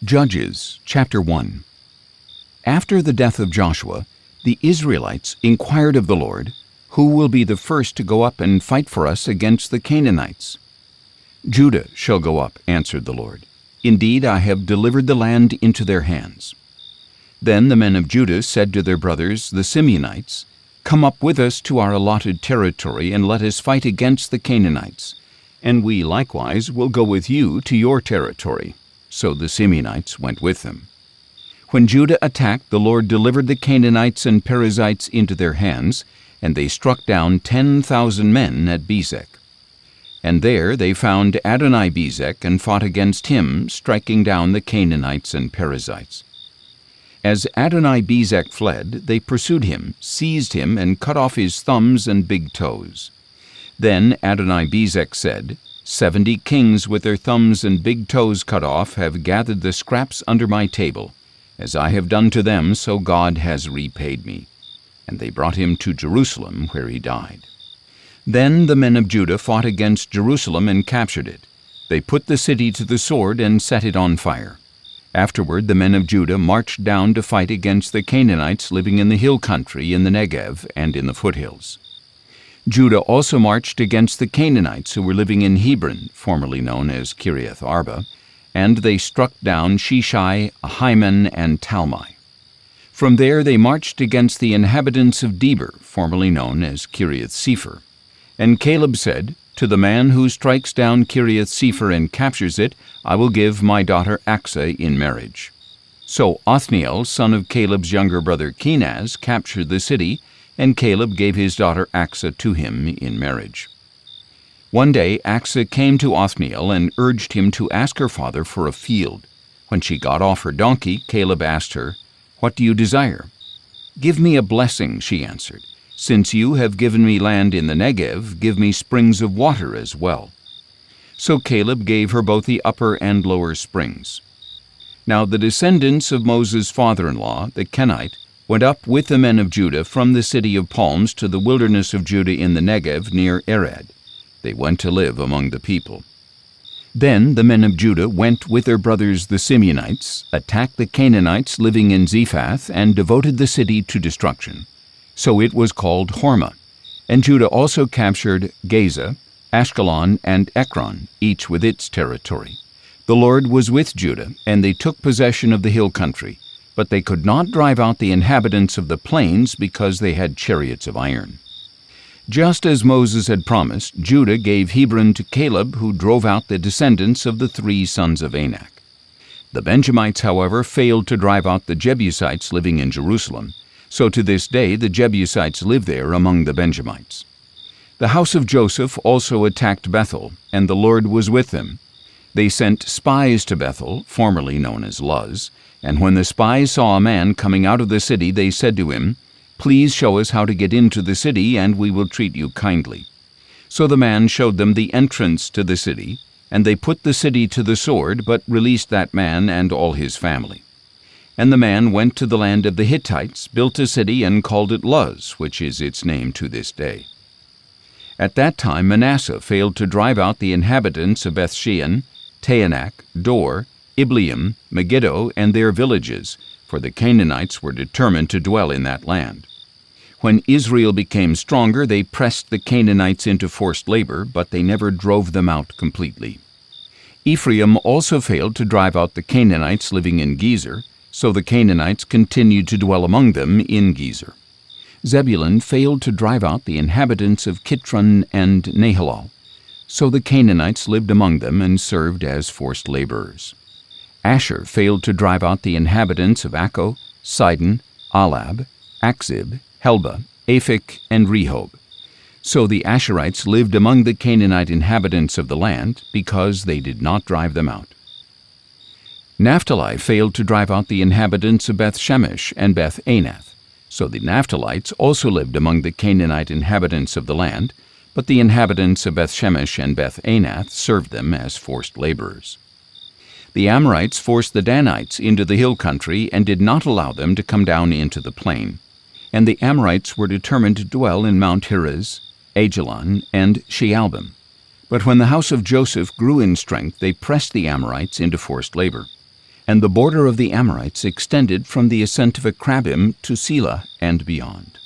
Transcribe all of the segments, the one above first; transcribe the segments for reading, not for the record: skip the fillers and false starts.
Judges chapter 1. After the death of Joshua, the Israelites inquired of the Lord, "Who will be the first to go up and fight for us against the Canaanites?" "Judah shall go up," answered the Lord. "Indeed, I have delivered the land into their hands." Then the men of Judah said to their brothers, the Simeonites, "Come up with us to our allotted territory, and let us fight against the Canaanites, and we likewise will go with you to your territory." So the Simeonites went with them. When Judah attacked, the Lord delivered the Canaanites and Perizzites into their hands, and they struck down 10,000 men at Bezek. And there they found Adoni-Bezek and fought against him, striking down the Canaanites and Perizzites. As Adoni-Bezek fled, they pursued him, seized him, and cut off his thumbs and big toes. Then Adoni-Bezek said, 70 kings with their thumbs and big toes cut off have gathered the scraps under my table. As I have done to them, so God has repaid me. And they brought him to Jerusalem, where he died. Then the men of Judah fought against Jerusalem and captured it. They put the city to the sword and set it on fire. Afterward the men of Judah marched down to fight against the Canaanites living in the hill country in the Negev and in the foothills. Judah also marched against the Canaanites who were living in Hebron, formerly known as Kiriath Arba, and they struck down Sheshai, Ahiman, and Talmai. From there they marched against the inhabitants of Debir, formerly known as Kiriath Sepher. And Caleb said, "To the man who strikes down Kiriath Sepher and captures it, I will give my daughter Achsah in marriage." So Othniel, son of Caleb's younger brother Kenaz, captured the city, and Caleb gave his daughter Achsah to him in marriage. One day Achsah came to Othniel and urged him to ask her father for a field. When she got off her donkey, Caleb asked her, "What do you desire?" "Give me a blessing," she answered. "Since you have given me land in the Negev, give me springs of water as well." So Caleb gave her both the upper and lower springs. Now the descendants of Moses' father-in-law, the Kenite, went up with the men of Judah from the city of palms to the wilderness of Judah in the Negev near Arad. They went to live among the people. Then the men of Judah went with their brothers the Simeonites, attacked the Canaanites living in Zephath, and devoted the city to destruction. So it was called Hormah. And Judah also captured Gaza, Ashkelon, and Ekron, each with its territory. The Lord was with Judah, and they took possession of the hill country. But they could not drive out the inhabitants of the plains because they had chariots of iron. Just as Moses had promised, Judah gave Hebron to Caleb, who drove out the descendants of the 3 sons of Anak. The Benjamites, however, failed to drive out the Jebusites living in Jerusalem, so to this day the Jebusites live there among the Benjamites. The house of Joseph also attacked Bethel, and the Lord was with them. They sent spies to Bethel, formerly known as Luz, and when the spies saw a man coming out of the city, they said to him, "Please show us how to get into the city, and we will treat you kindly." So the man showed them the entrance to the city, and they put the city to the sword, but released that man and all his family. And the man went to the land of the Hittites, built a city, and called it Luz, which is its name to this day. At that time Manasseh failed to drive out the inhabitants of Bethshean, Taanach, Dor, Ibleam, Megiddo, and their villages, for the Canaanites were determined to dwell in that land. When Israel became stronger, they pressed the Canaanites into forced labor, but they never drove them out completely. Ephraim also failed to drive out the Canaanites living in Gezer, so the Canaanites continued to dwell among them in Gezer. Zebulun failed to drive out the inhabitants of Kitron and Nahalal, so the Canaanites lived among them and served as forced laborers. Asher failed to drive out the inhabitants of Akko, Sidon, Alab, Akzib, Helba, Aphek, and Rehob. So the Asherites lived among the Canaanite inhabitants of the land, because they did not drive them out. Naphtali failed to drive out the inhabitants of Beth-Shemesh and Beth-Anath. So the Naphtalites also lived among the Canaanite inhabitants of the land, but the inhabitants of Beth-Shemesh and Beth-Anath served them as forced laborers. The Amorites forced the Danites into the hill country and did not allow them to come down into the plain. And the Amorites were determined to dwell in Mount Heres, Ajalon, and Shealbim. But when the house of Joseph grew in strength, they pressed the Amorites into forced labor. and the border of the Amorites extended from the ascent of Akrabim to Selah and beyond.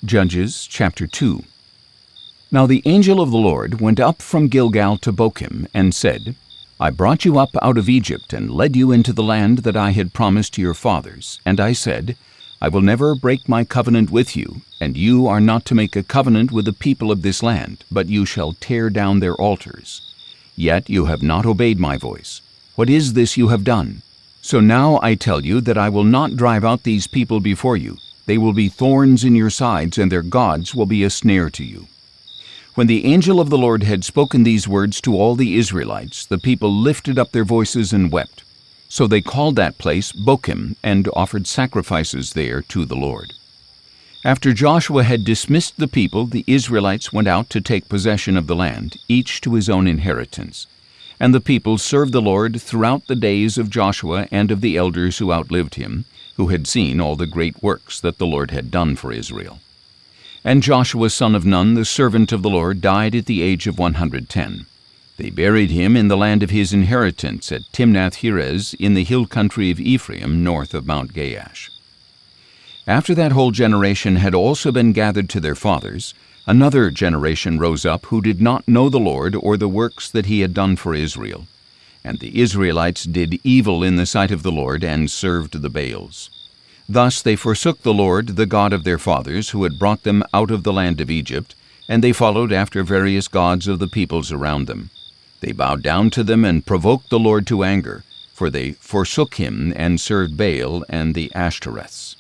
Judges chapter 2. Now the angel of the Lord went up from Gilgal to Bochim, and said, I brought you up out of Egypt, and led you into the land that I had promised to your fathers. And I said, I will never break my covenant with you, and you are not to make a covenant with the people of this land, but you shall tear down their altars. Yet you have not obeyed my voice. What is this you have done? So now I tell you that I will not drive out these people before you. They will be thorns in your sides, and their gods will be a snare to you. When the angel of the Lord had spoken these words to all the Israelites, the people lifted up their voices and wept. So they called that place Bochim, and offered sacrifices there to the Lord. After Joshua had dismissed the people, the Israelites went out to take possession of the land, each to his own inheritance. And the people served the Lord throughout the days of Joshua and of the elders who outlived him, who had seen all the great works that the Lord had done for Israel. And Joshua son of Nun, the servant of the Lord, died at the age of 110. They buried him in the land of his inheritance at Timnath-Heres in the hill country of Ephraim, north of Mount Gaash. After that whole generation had also been gathered to their fathers, another generation rose up who did not know the Lord or the works that he had done for Israel. And the Israelites did evil in the sight of the Lord and served the Baals. Thus they forsook the Lord, the God of their fathers, who had brought them out of the land of Egypt, and they followed after various gods of the peoples around them. They bowed down to them and provoked the Lord to anger, for they forsook him and served Baal and the Ashtoreths.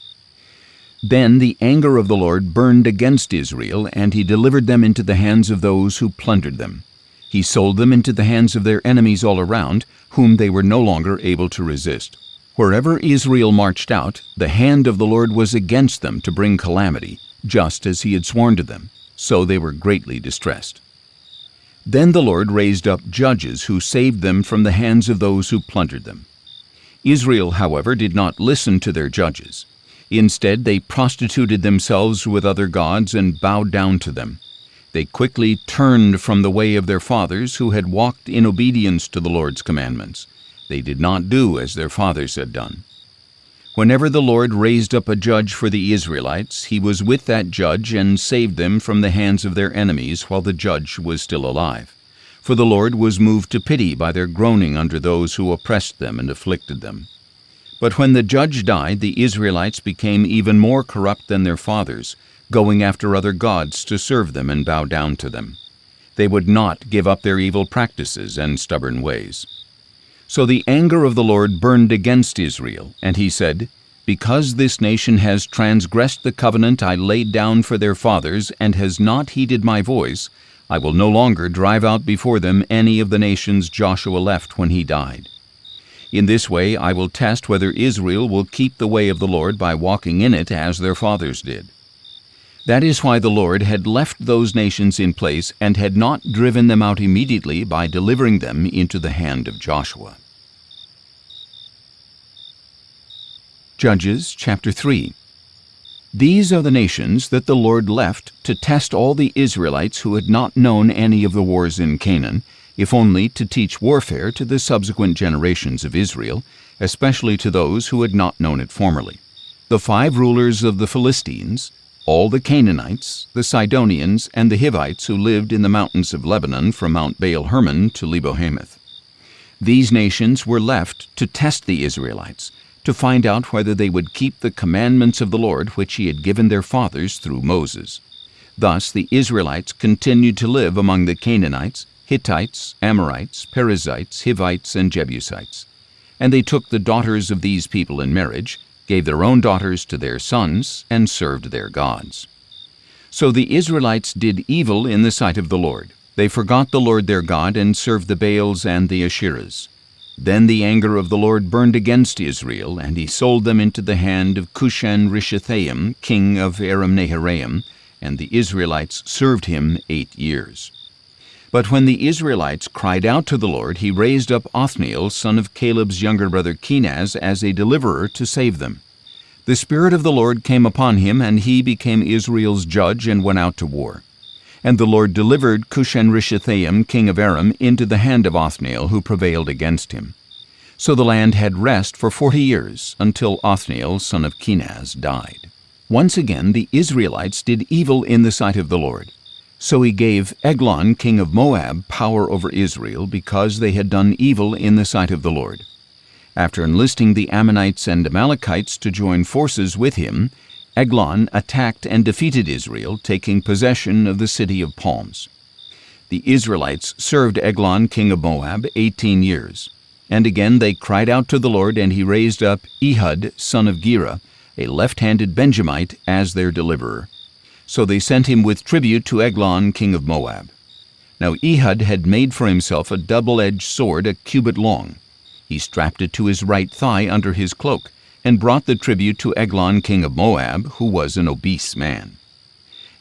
Then the anger of the Lord burned against Israel, and he delivered them into the hands of those who plundered them. He sold them into the hands of their enemies all around, whom they were no longer able to resist. Wherever Israel marched out, the hand of the Lord was against them to bring calamity, just as he had sworn to them. So they were greatly distressed. Then the Lord raised up judges who saved them from the hands of those who plundered them. Israel, however, did not listen to their judges. Instead, they prostituted themselves with other gods and bowed down to them. They quickly turned from the way of their fathers, who had walked in obedience to the Lord's commandments. They did not do as their fathers had done. Whenever the Lord raised up a judge for the Israelites, he was with that judge and saved them from the hands of their enemies while the judge was still alive. For the Lord was moved to pity by their groaning under those who oppressed them and afflicted them. But when the judge died, the Israelites became even more corrupt than their fathers, going after other gods to serve them and bow down to them. They would not give up their evil practices and stubborn ways. So the anger of the Lord burned against Israel, and he said, Because this nation has transgressed the covenant I laid down for their fathers, and has not heeded my voice, I will no longer drive out before them any of the nations Joshua left when he died. In this way I will test whether Israel will keep the way of the Lord by walking in it as their fathers did. That is why the Lord had left those nations in place and had not driven them out immediately by delivering them into the hand of Joshua. Judges chapter 3. These are the nations that the Lord left to test all the Israelites who had not known any of the wars in Canaan, if only to teach warfare to the subsequent generations of Israel, especially to those who had not known it formerly. The 5 rulers of the Philistines, all the Canaanites, the Sidonians, and the Hivites who lived in the mountains of Lebanon from Mount Baal-Hermon to Lebo-Hamath. These nations were left to test the Israelites, to find out whether they would keep the commandments of the Lord which he had given their fathers through Moses. Thus the Israelites continued to live among the Canaanites, Hittites, Amorites, Perizzites, Hivites, and Jebusites. And they took the daughters of these people in marriage, gave their own daughters to their sons, and served their gods. So the Israelites did evil in the sight of the Lord. They forgot the Lord their God and served the Baals and the Asherahs. Then the anger of the Lord burned against Israel, and he sold them into the hand of Cushan-Rishathaim, king of Aram-Naharaim, and the Israelites served him 8 years. But when the Israelites cried out to the Lord, he raised up Othniel, son of Caleb's younger brother Kenaz, as a deliverer to save them. The Spirit of the Lord came upon him, and he became Israel's judge and went out to war. And the Lord delivered Cushan-Rishathaim, king of Aram, into the hand of Othniel, who prevailed against him. So the land had rest for 40 years, until Othniel, son of Kenaz, died. Once again the Israelites did evil in the sight of the Lord. So he gave Eglon, king of Moab, power over Israel, because they had done evil in the sight of the Lord. After enlisting the Ammonites and Amalekites to join forces with him, Eglon attacked and defeated Israel, taking possession of the city of palms. The Israelites served Eglon, king of Moab, 18 years. And again they cried out to the Lord, and he raised up Ehud, son of Gera, a left-handed Benjamite, as their deliverer. So they sent him with tribute to Eglon, king of Moab. Now Ehud had made for himself a double-edged sword, a cubit long. He strapped it to his right thigh under his cloak, and brought the tribute to Eglon, king of Moab, who was an obese man.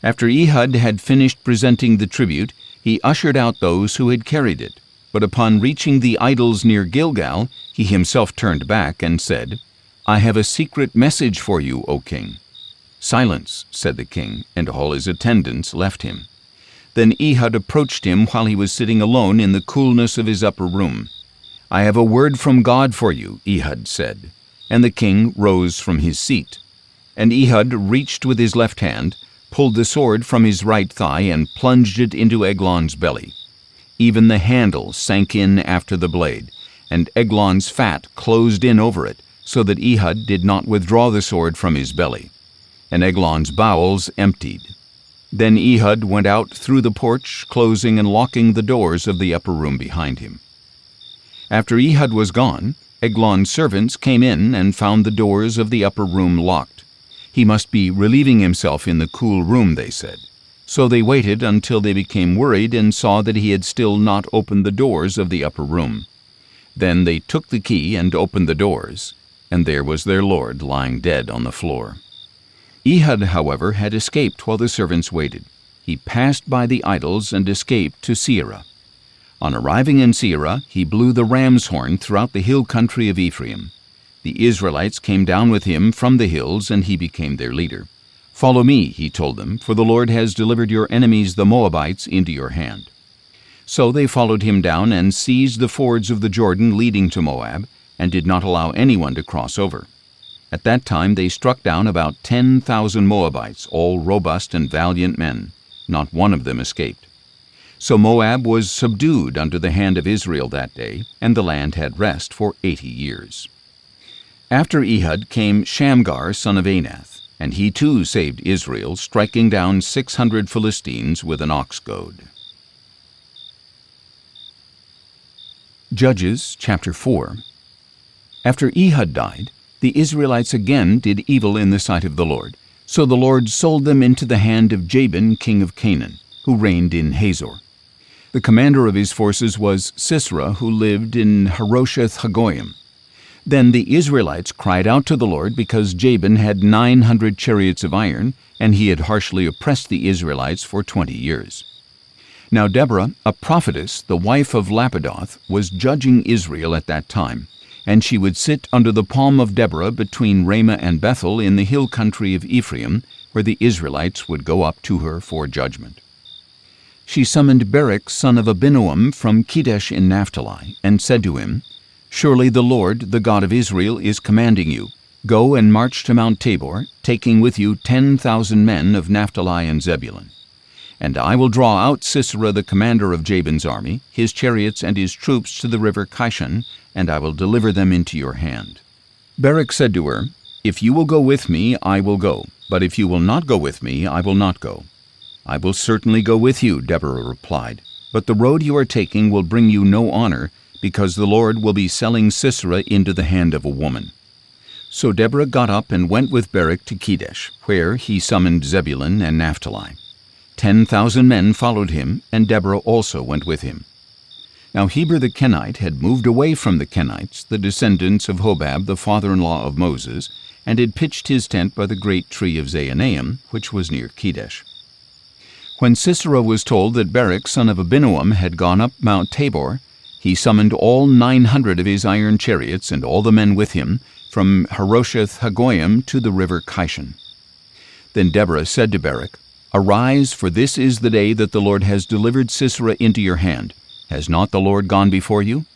After Ehud had finished presenting the tribute, he ushered out those who had carried it. But upon reaching the idols near Gilgal, he himself turned back and said, "I have a secret message for you, O king." "Silence," said the king, and all his attendants left him. Then Ehud approached him while he was sitting alone in the coolness of his upper room. "I have a word from God for you," Ehud said. And the king rose from his seat. And Ehud reached with his left hand, pulled the sword from his right thigh, and plunged it into Eglon's belly. Even the handle sank in after the blade, and Eglon's fat closed in over it, so that Ehud did not withdraw the sword from his belly. And Eglon's bowels emptied. Then Ehud went out through the porch, closing and locking the doors of the upper room behind him. After Ehud was gone, Eglon's servants came in and found the doors of the upper room locked. He must be relieving himself in the cool room, they said. So they waited until they became worried and saw that he had still not opened the doors of the upper room. Then they took the key and opened the doors, and there was their lord lying dead on the floor. Ehud, however, had escaped while the servants waited. He passed by the idols and escaped to Seirah. On arriving in Seirah, he blew the ram's horn throughout the hill country of Ephraim. The Israelites came down with him from the hills, and he became their leader. "Follow me," he told them, "for the Lord has delivered your enemies the Moabites into your hand." So they followed him down and seized the fords of the Jordan leading to Moab, and did not allow anyone to cross over. At that time they struck down about 10,000 Moabites, all robust and valiant men. Not one of them escaped. So Moab was subdued under the hand of Israel that day, and the land had rest for 80 years. After Ehud came Shamgar, son of Anath, and he too saved Israel, striking down 600 Philistines with an ox goad. Judges chapter 4. After Ehud died, the Israelites again did evil in the sight of the Lord. So the Lord sold them into the hand of Jabin, king of Canaan, who reigned in Hazor. The commander of his forces was Sisera, who lived in Harosheth-Hagoyim. Then the Israelites cried out to the Lord because Jabin had 900 chariots of iron, and he had harshly oppressed the Israelites for 20 years. Now Deborah, a prophetess, the wife of Lapidoth, was judging Israel at that time, and she would sit under the palm of Deborah between Ramah and Bethel in the hill country of Ephraim, where the Israelites would go up to her for judgment. She summoned Barak, son of Abinoam, from Kedesh in Naphtali, and said to him, "Surely the Lord, the God of Israel, is commanding you, go and march to Mount Tabor, taking with you 10,000 men of Naphtali and Zebulun. And I will draw out Sisera, the commander of Jabin's army, his chariots and his troops to the river Kishon, and I will deliver them into your hand." Barak said to her, "If you will go with me, I will go, but if you will not go with me, I will not go." "I will certainly go with you," Deborah replied, "but the road you are taking will bring you no honor, because the Lord will be selling Sisera into the hand of a woman." So Deborah got up and went with Barak to Kedesh, where he summoned Zebulun and Naphtali. 10,000 men followed him, and Deborah also went with him. Now Heber the Kenite had moved away from the Kenites, the descendants of Hobab, the father-in-law of Moses, and had pitched his tent by the great tree of Zaanaim, which was near Kedesh. When Sisera was told that Barak, son of Abinoam, had gone up Mount Tabor, he summoned all 900 of his iron chariots and all the men with him from Harosheth-Hagoyim to the river Kishon. Then Deborah said to Barak, Arise, for this is the day that the Lord has delivered Sisera into your hand. Has not the Lord gone before you?"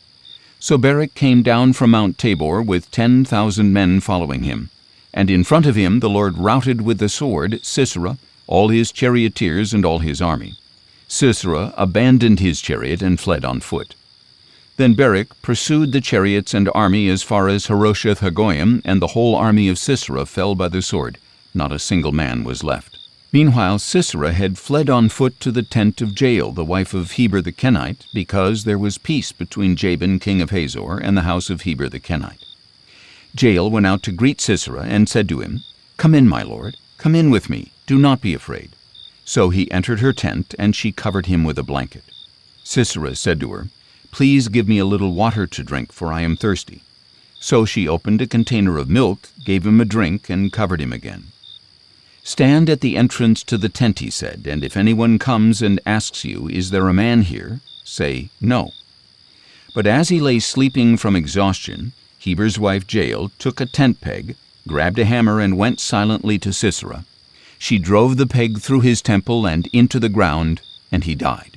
So Barak came down from Mount Tabor with 10,000 men following him. And in front of him the Lord routed with the sword Sisera, all his charioteers and all his army. Sisera abandoned his chariot and fled on foot. Then Barak pursued the chariots and army as far as Harosheth Hagoyim, and the whole army of Sisera fell by the sword. Not a single man was left. Meanwhile Sisera had fled on foot to the tent of Jael, the wife of Heber the Kenite, because there was peace between Jabin king of Hazor and the house of Heber the Kenite. Jael went out to greet Sisera and said to him, "Come in, my lord, come in with me, do not be afraid." So he entered her tent, and she covered him with a blanket. Sisera said to her, "Please give me a little water to drink, for I am thirsty." So she opened a container of milk, gave him a drink, and covered him again. "Stand at the entrance to the tent," he said, "and if anyone comes and asks you, 'Is there a man here?' say, 'No.'" But as he lay sleeping from exhaustion, Heber's wife Jael took a tent peg, grabbed a hammer, and went silently to Sisera. She drove the peg through his temple and into the ground, and he died.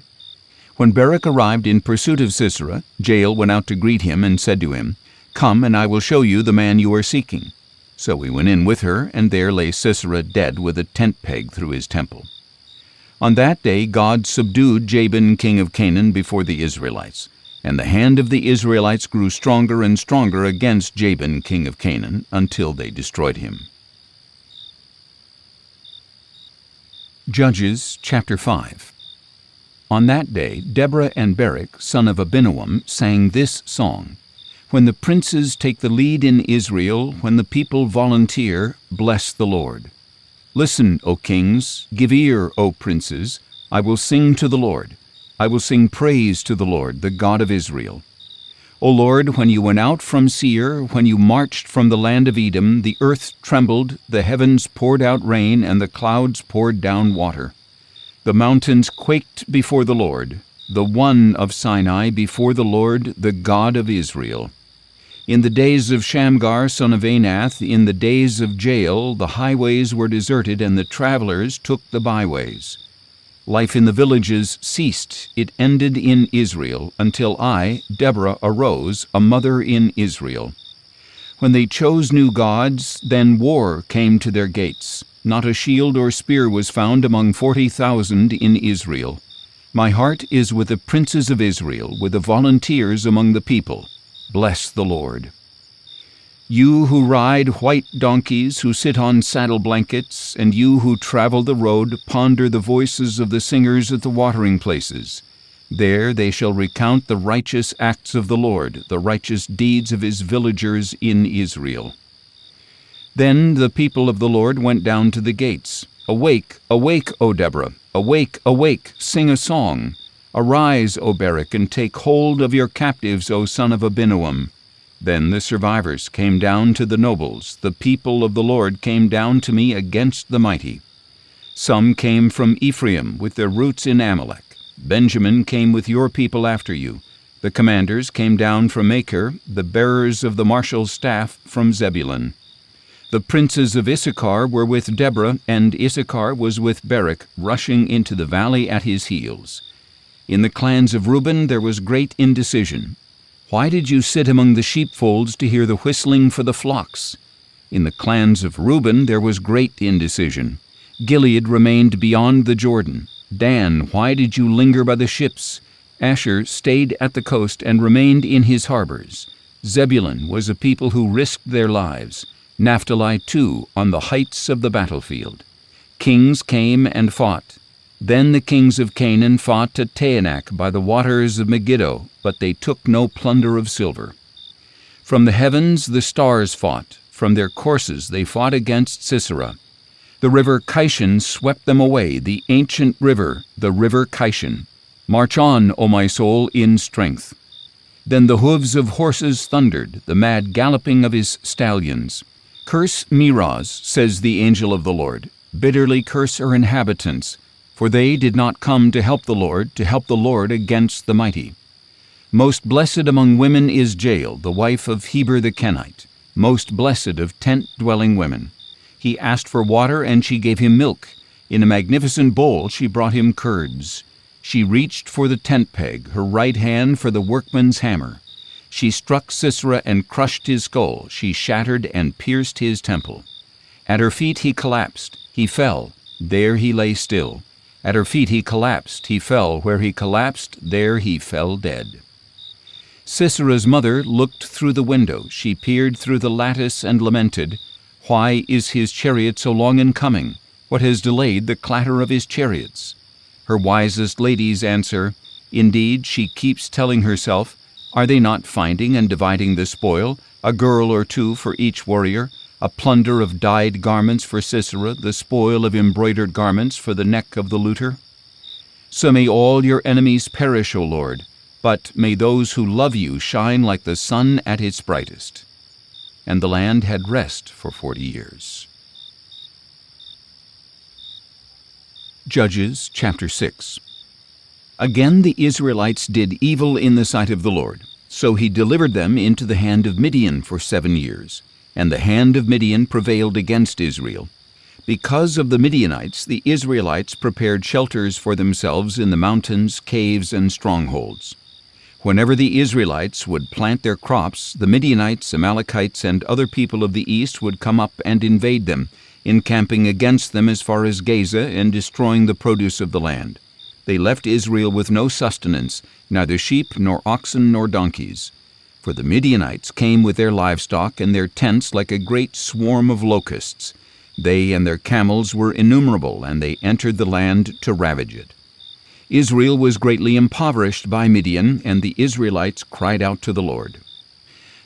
When Barak arrived in pursuit of Sisera, Jael went out to greet him and said to him, "Come, and I will show you the man you are seeking." So he went in with her, and there lay Sisera dead with a tent peg through his temple. On that day God subdued Jabin king of Canaan before the Israelites, and the hand of the Israelites grew stronger and stronger against Jabin king of Canaan until they destroyed him. Judges chapter 5. On that day Deborah and Barak, son of Abinoam, sang this song: "When the princes take the lead in Israel, when the people volunteer, bless the Lord. Listen, O kings, give ear, O princes, I will sing to the Lord. I will sing praise to the Lord, the God of Israel. O Lord, when you went out from Seir, when you marched from the land of Edom, the earth trembled, the heavens poured out rain, and the clouds poured down water. The mountains quaked before the Lord, the One of Sinai before the Lord, the God of Israel. In the days of Shamgar, son of Anath, in the days of Jael, the highways were deserted, and the travelers took the byways. Life in the villages ceased. It ended in Israel, until I, Deborah, arose, a mother in Israel. When they chose new gods, then war came to their gates. Not a shield or spear was found among 40,000 in Israel. My heart is with the princes of Israel, with the volunteers among the people. Bless the Lord. You who ride white donkeys, who sit on saddle blankets, and you who travel the road, ponder the voices of the singers at the watering places. There they shall recount the righteous acts of the Lord, the righteous deeds of his villagers in Israel. Then the people of the Lord went down to the gates. Awake, awake, O Deborah! Awake, awake, sing a song. Arise, O Barak, and take hold of your captives, O son of Abinoam. Then the survivors came down to the nobles. The people of the Lord came down to me against the mighty. Some came from Ephraim with their roots in Amalek. Benjamin came with your people after you. The commanders came down from Machir, the bearers of the marshal's staff from Zebulun. The princes of Issachar were with Deborah, and Issachar was with Barak, rushing into the valley at his heels. In the clans of Reuben there was great indecision. Why did you sit among the sheepfolds to hear the whistling for the flocks? In the clans of Reuben there was great indecision. Gilead remained beyond the Jordan. Dan, why did you linger by the ships? Asher stayed at the coast and remained in his harbors. Zebulun was a people who risked their lives. Naphtali, too, on the heights of the battlefield. Kings came and fought. Then the kings of Canaan fought at Taanach by the waters of Megiddo, but they took no plunder of silver. From the heavens the stars fought. From their courses they fought against Sisera. The river Kishon swept them away, the ancient river, the river Kishon. March on, O my soul, in strength. Then the hooves of horses thundered, the mad galloping of his stallions. Curse Meroz, says the angel of the Lord. Bitterly curse her inhabitants, for they did not come to help the Lord against the mighty. Most blessed among women is Jael, the wife of Heber the Kenite, most blessed of tent-dwelling women. He asked for water, and she gave him milk. In a magnificent bowl she brought him curds. She reached for the tent peg, her right hand for the workman's hammer. She struck Sisera and crushed his skull. She shattered and pierced his temple. At her feet he collapsed. He fell. There he lay still. At her feet he collapsed. He fell. Where he collapsed, there he fell dead. Sisera's mother looked through the window. She peered through the lattice and lamented, "Why is his chariot so long in coming? What has delayed the clatter of his chariots?" Her wisest ladies answer, "Indeed, she keeps telling herself, are they not finding and dividing the spoil, a girl or two for each warrior, a plunder of dyed garments for Sisera, the spoil of embroidered garments for the neck of the looter? So may all your enemies perish, O Lord, but may those who love you shine like the sun at its brightest." And the land had rest for 40 years. Judges chapter 6. Again the Israelites did evil in the sight of the Lord, so he delivered them into the hand of Midian for 7 years, and the hand of Midian prevailed against Israel. Because of the Midianites, the Israelites prepared shelters for themselves in the mountains, caves, and strongholds. Whenever the Israelites would plant their crops, the Midianites, Amalekites, and other people of the east would come up and invade them, encamping against them as far as Gaza and destroying the produce of the land. They left Israel with no sustenance, neither sheep nor oxen nor donkeys. For the Midianites came with their livestock and their tents like a great swarm of locusts. They and their camels were innumerable, and they entered the land to ravage it. Israel was greatly impoverished by Midian, and the Israelites cried out to the Lord.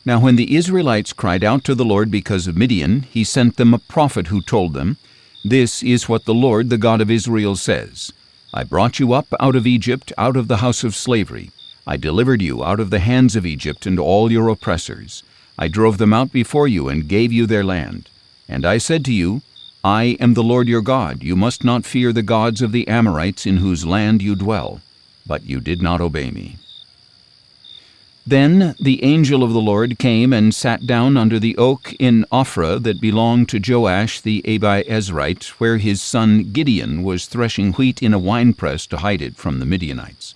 Now when the Israelites cried out to the Lord because of Midian, he sent them a prophet who told them, "This is what the Lord, the God of Israel, says. I brought you up out of Egypt, out of the house of slavery. I delivered you out of the hands of Egypt and all your oppressors. I drove them out before you and gave you their land. And I said to you, I am the Lord your God. You must not fear the gods of the Amorites in whose land you dwell. But you did not obey me." Then the angel of the Lord came and sat down under the oak in Ophrah that belonged to Joash the Abiezrite, where his son Gideon was threshing wheat in a winepress to hide it from the Midianites.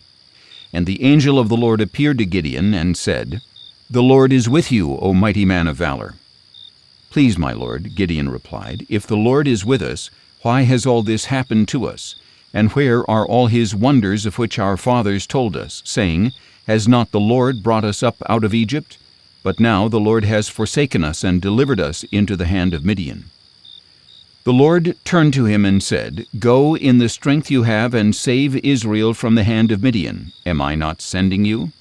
And the angel of the Lord appeared to Gideon and said, "The Lord is with you, O mighty man of valor." "Please, my lord," Gideon replied, "if the Lord is with us, why has all this happened to us? And where are all his wonders of which our fathers told us, saying, Has not the Lord brought us up out of Egypt? But now the Lord has forsaken us and delivered us into the hand of Midian." The Lord turned to him and said, "Go in the strength you have and save Israel from the hand of Midian. Am I not sending you?"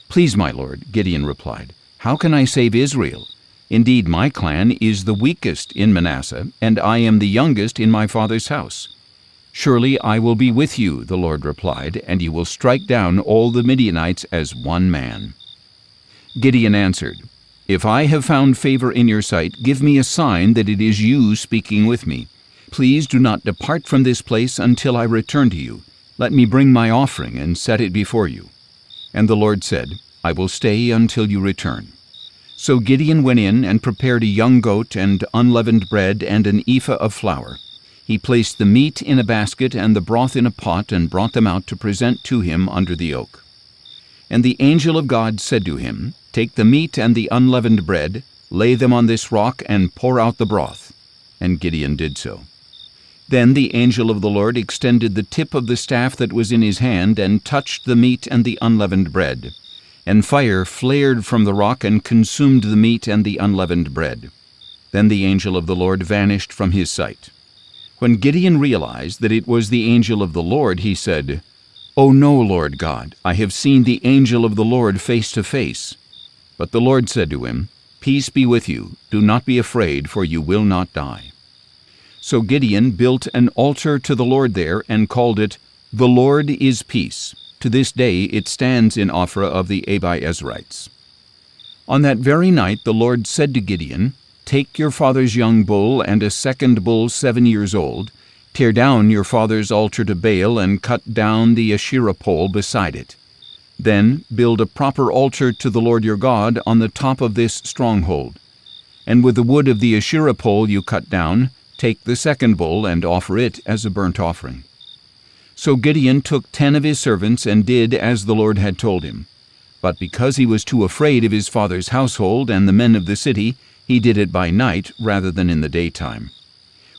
"Please, my lord," Gideon replied, "how can I save Israel? Indeed, my clan is the weakest in Manasseh, and I am the youngest in my father's house." "Surely I will be with you," the Lord replied, "and you will strike down all the Midianites as one man." Gideon answered, "If I have found favor in your sight, give me a sign that it is you speaking with me. Please do not depart from this place until I return to you. Let me bring my offering and set it before you." And the Lord said, "I will stay until you return." So Gideon went in and prepared a young goat and unleavened bread and an ephah of flour. He placed the meat in a basket and the broth in a pot and brought them out to present to him under the oak. And the angel of God said to him, "Take the meat and the unleavened bread, lay them on this rock, and pour out the broth." And Gideon did so. Then the angel of the Lord extended the tip of the staff that was in his hand and touched the meat and the unleavened bread. And fire flared from the rock and consumed the meat and the unleavened bread. Then the angel of the Lord vanished from his sight. When Gideon realized that it was the angel of the Lord, he said, "Oh no, Lord God, I have seen the angel of the Lord face to face." But the Lord said to him, "Peace be with you. Do not be afraid, for you will not die." So Gideon built an altar to the Lord there and called it, "The Lord is Peace." To this day it stands in Ophrah of the Abiezrites. On that very night the Lord said to Gideon, "Take your father's young bull and a second bull 7 years old, tear down your father's altar to Baal and cut down the Asherah pole beside it. Then build a proper altar to the Lord your God on the top of this stronghold. And with the wood of the Asherah pole you cut down, Take the second bull and offer it as a burnt offering." So Gideon took 10 of his servants and did as the Lord had told him. But because he was too afraid of his father's household and the men of the city, he did it by night rather than in the daytime.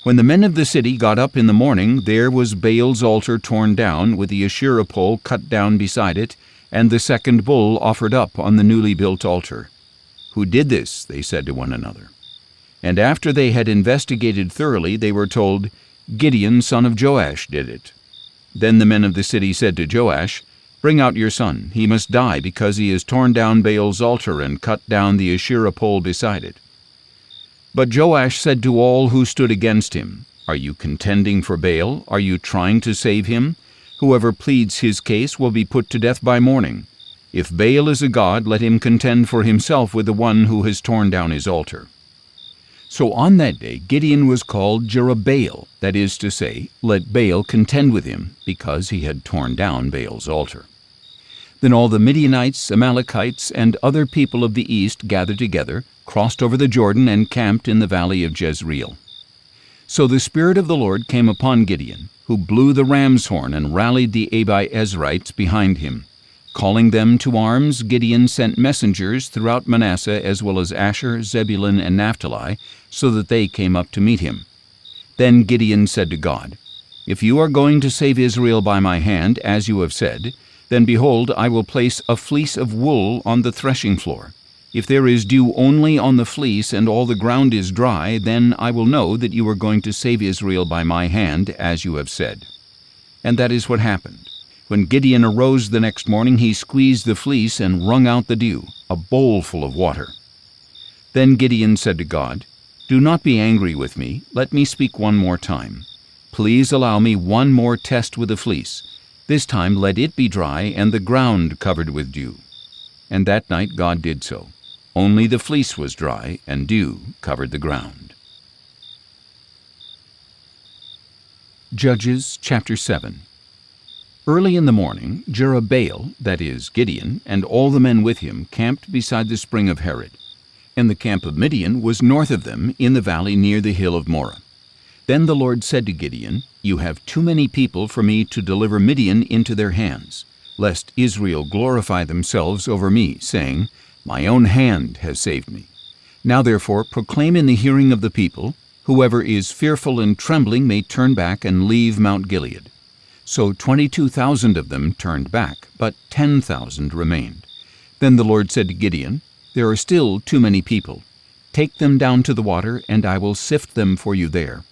When the men of the city got up in the morning, there was Baal's altar torn down, with the Asherah pole cut down beside it, and the second bull offered up on the newly built altar. "Who did this?" they said to one another. And after they had investigated thoroughly, they were told, "Gideon, son of Joash, did it." Then the men of the city said to Joash, "Bring out your son. He must die, because he has torn down Baal's altar and cut down the Asherah pole beside it." But Joash said to all who stood against him, "Are you contending for Baal? Are you trying to save him? Whoever pleads his case will be put to death by morning. If Baal is a god, let him contend for himself with the one who has torn down his altar." So on that day Gideon was called Jerubbaal, that is to say, "Let Baal contend with him," because he had torn down Baal's altar. Then all the Midianites, Amalekites, and other people of the east gathered together, crossed over the Jordan, and camped in the valley of Jezreel. So the Spirit of the Lord came upon Gideon, who blew the ram's horn and rallied the Abiezrites behind him. Calling them to arms, Gideon sent messengers throughout Manasseh as well as Asher, Zebulun, and Naphtali, so that they came up to meet him. Then Gideon said to God, "If you are going to save Israel by my hand, as you have said, then behold, I will place a fleece of wool on the threshing floor. If there is dew only on the fleece and all the ground is dry, then I will know that you are going to save Israel by my hand, as you have said." And that is what happened. When Gideon arose the next morning, he squeezed the fleece and wrung out the dew, a bowl full of water. Then Gideon said to God, "Do not be angry with me. Let me speak one more time. Please allow me one more test with the fleece. This time let it be dry and the ground covered with dew." And that night God did so. Only the fleece was dry, and dew covered the ground. Judges chapter 7. Early in the morning, Jerubbaal, that is, Gideon, and all the men with him camped beside the spring of Harod. And the camp of Midian was north of them, in the valley near the hill of Moreh. Then the Lord said to Gideon, "You have too many people for me to deliver Midian into their hands, lest Israel glorify themselves over me, saying, 'My own hand has saved me.' Now therefore proclaim in the hearing of the people, 'Whoever is fearful and trembling may turn back and leave Mount Gilead.' So 22,000 of them turned back, but 10,000 remained. Then the Lord said to Gideon, "There are still too many people. Take them down to the water, and I will sift them for you there.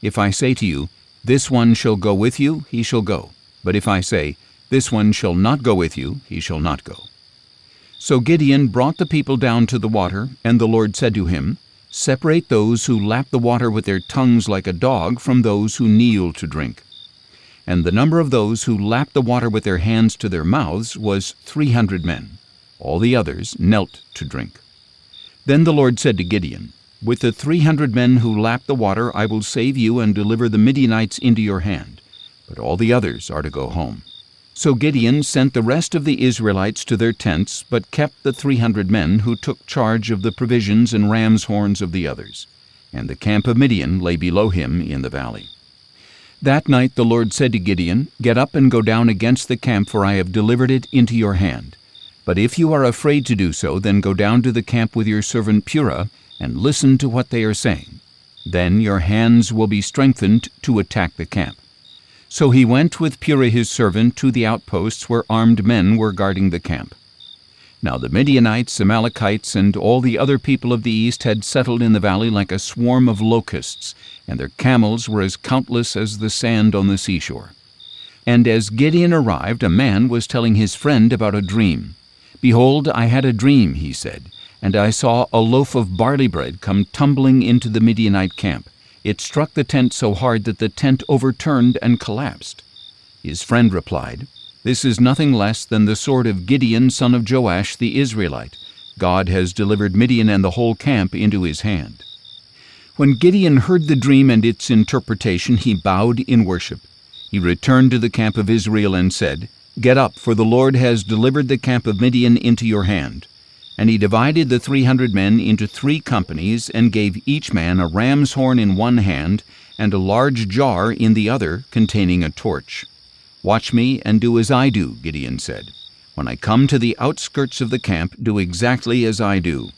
If I say to you, 'This one shall go with you,' he shall go. But if I say, 'This one shall not go with you,' he shall not go." So Gideon brought the people down to the water, and the Lord said to him, "Separate those who lap the water with their tongues like a dog from those who kneel to drink." And the number of those who lapped the water with their hands to their mouths was 300 men. All the others knelt to drink. Then the Lord said to Gideon, "With the 300 men who lapped the water I will save you and deliver the Midianites into your hand, but all the others are to go home." So Gideon sent the rest of the Israelites to their tents, but kept the 300 men who took charge of the provisions and ram's horns of the others. And the camp of Midian lay below him in the valley. That night the Lord said to Gideon, "Get up and go down against the camp, for I have delivered it into your hand. But if you are afraid to do so, then go down to the camp with your servant Purah, and listen to what they are saying. Then your hands will be strengthened to attack the camp." So he went with Purah his servant to the outposts where armed men were guarding the camp. Now the Midianites, Amalekites, and all the other people of the east had settled in the valley like a swarm of locusts, and their camels were as countless as the sand on the seashore. And as Gideon arrived, a man was telling his friend about a dream. "Behold, I had a dream," he said, "and I saw a loaf of barley bread come tumbling into the Midianite camp. It struck the tent so hard that the tent overturned and collapsed." His friend replied, "This is nothing less than the sword of Gideon, son of Joash the Israelite. God has delivered Midian and the whole camp into his hand." When Gideon heard the dream and its interpretation, he bowed in worship. He returned to the camp of Israel and said, "Get up, for the Lord has delivered the camp of Midian into your hand." And he divided the 300 men into 3 companies, and gave each man a ram's horn in one hand, and a large jar in the other, containing a torch. "Watch me, and do as I do," Gideon said. "When I come to the outskirts of the camp, do exactly as I do.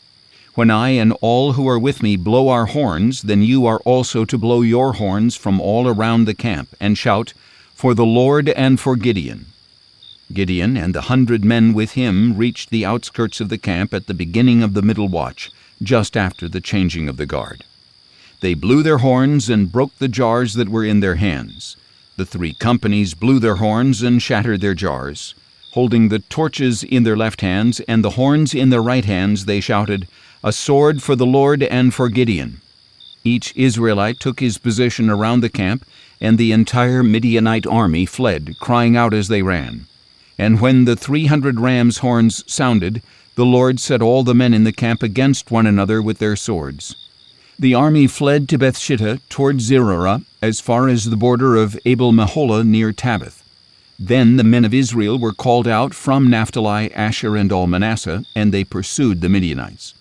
When I and all who are with me blow our horns, then you are also to blow your horns from all around the camp, and shout, 'For the Lord and for Gideon.'" Gideon and the 100 men with him reached the outskirts of the camp at the beginning of the middle watch, just after the changing of the guard. They blew their horns and broke the jars that were in their hands. The 3 companies blew their horns and shattered their jars. Holding the torches in their left hands and the horns in their right hands, they shouted, "A sword for the Lord and for Gideon." Each Israelite took his position around the camp, and the entire Midianite army fled, crying out as they ran. And when the 300 rams' horns sounded, the Lord set all the men in the camp against one another with their swords. The army fled to Bethshittah toward Zererah, as far as the border of Abel-Meholah near Tabbath. Then the men of Israel were called out from Naphtali, Asher, and all Manasseh, and they pursued the Midianites.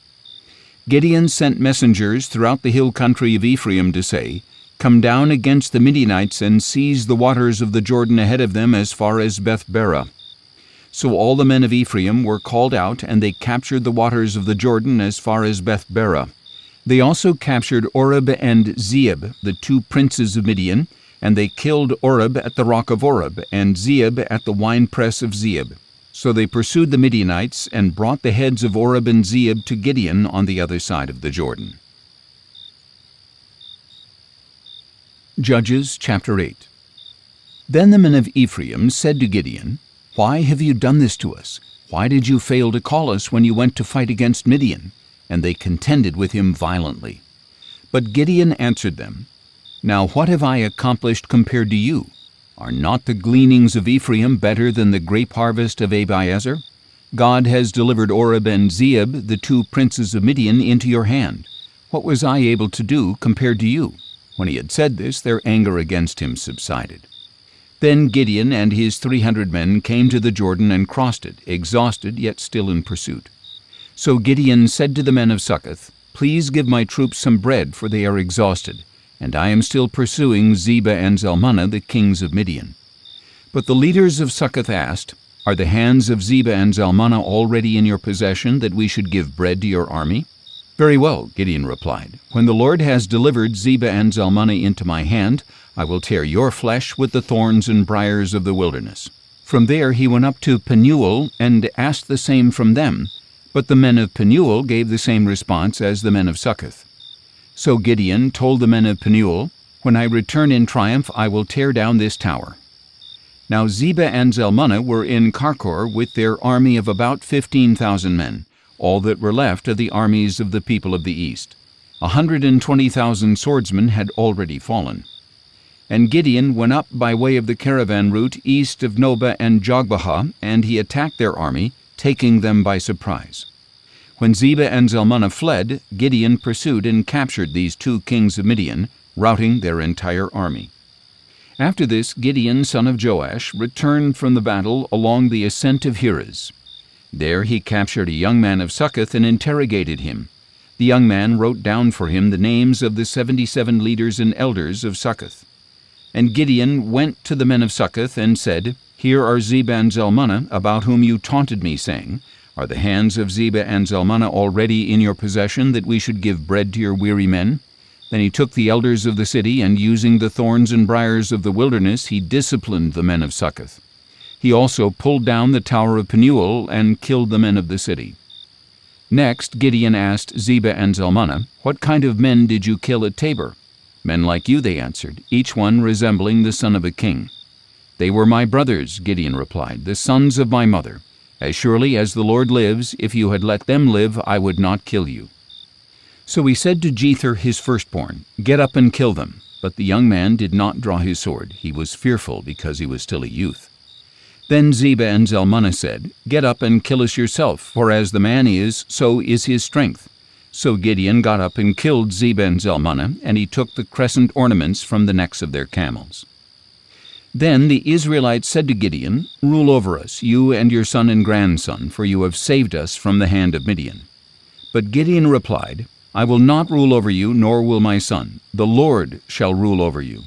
Gideon sent messengers throughout the hill country of Ephraim to say, "Come down against the Midianites and seize the waters of the Jordan ahead of them as far as Beth-Berah." So all the men of Ephraim were called out, and they captured the waters of the Jordan as far as Beth-Berah. They also captured Oreb and Zeeb, the 2 princes of Midian, and they killed Oreb at the rock of Oreb, and Zeeb at the winepress of Zeeb. So they pursued the Midianites, and brought the heads of Oreb and Zeeb to Gideon on the other side of the Jordan. Judges chapter 8. Then the men of Ephraim said to Gideon, "Why have you done this to us? Why did you fail to call us when you went to fight against Midian?" And they contended with him violently. But Gideon answered them, "Now what have I accomplished compared to you? Are not the gleanings of Ephraim better than the grape harvest of Abiezer? God has delivered Oreb and Zeeb, the 2 princes of Midian, into your hand. What was I able to do compared to you?" When he had said this, their anger against him subsided. Then Gideon and his 300 men came to the Jordan and crossed it, exhausted yet still in pursuit. So Gideon said to the men of Succoth, "Please give my troops some bread, for they are exhausted, and I am still pursuing Zebah and Zalmunna, the kings of Midian." But the leaders of Succoth asked, "Are the hands of Zebah and Zalmunna already in your possession, that we should give bread to your army?" "Very well," Gideon replied. "When the Lord has delivered Zebah and Zalmunna into my hand, I will tear your flesh with the thorns and briars of the wilderness." From there he went up to Penuel and asked the same from them, but the men of Penuel gave the same response as the men of Succoth. So Gideon told the men of Penuel, "When I return in triumph, I will tear down this tower." Now Zebah and Zalmunna were in Karkor with their army of about 15,000 men, all that were left of the armies of the people of the east. 120,000 swordsmen had already fallen. And Gideon went up by way of the caravan route east of Nobah and Jogbehah, and he attacked their army, taking them by surprise. When Zebah and Zalmunna fled, Gideon pursued and captured these 2 kings of Midian, routing their entire army. After this, Gideon, son of Joash, returned from the battle along the ascent of Heres. There he captured a young man of Succoth and interrogated him. The young man wrote down for him the names of the 77 leaders and elders of Succoth. And Gideon went to the men of Succoth and said, "Here are Zebah and Zalmunna, about whom you taunted me, saying, 'Are the hands of Zebah and Zalmunna already in your possession, that we should give bread to your weary men?' Then he took the elders of the city, and using the thorns and briars of the wilderness, he disciplined the men of Succoth. He also pulled down the tower of Penuel and killed the men of the city." Next Gideon asked Zebah and Zalmunna, "What kind of men did you kill at Tabor?" "Men like you," they answered, each one resembling the son of a king. "They were my brothers," Gideon replied, "the sons of my mother. As surely as the Lord lives, if you had let them live, I would not kill you." So he said to Jether his firstborn, "Get up and kill them." But the young man did not draw his sword. He was fearful because he was still a youth. Then Zebah and Zalmunna said, "Get up and kill us yourself, for as the man is, so is his strength." So Gideon got up and killed Zebah and Zalmunna, and he took the crescent ornaments from the necks of their camels. Then the Israelites said to Gideon, "Rule over us, you and your son and grandson, for you have saved us from the hand of Midian." But Gideon replied, "I will not rule over you, nor will my son. The Lord shall rule over you."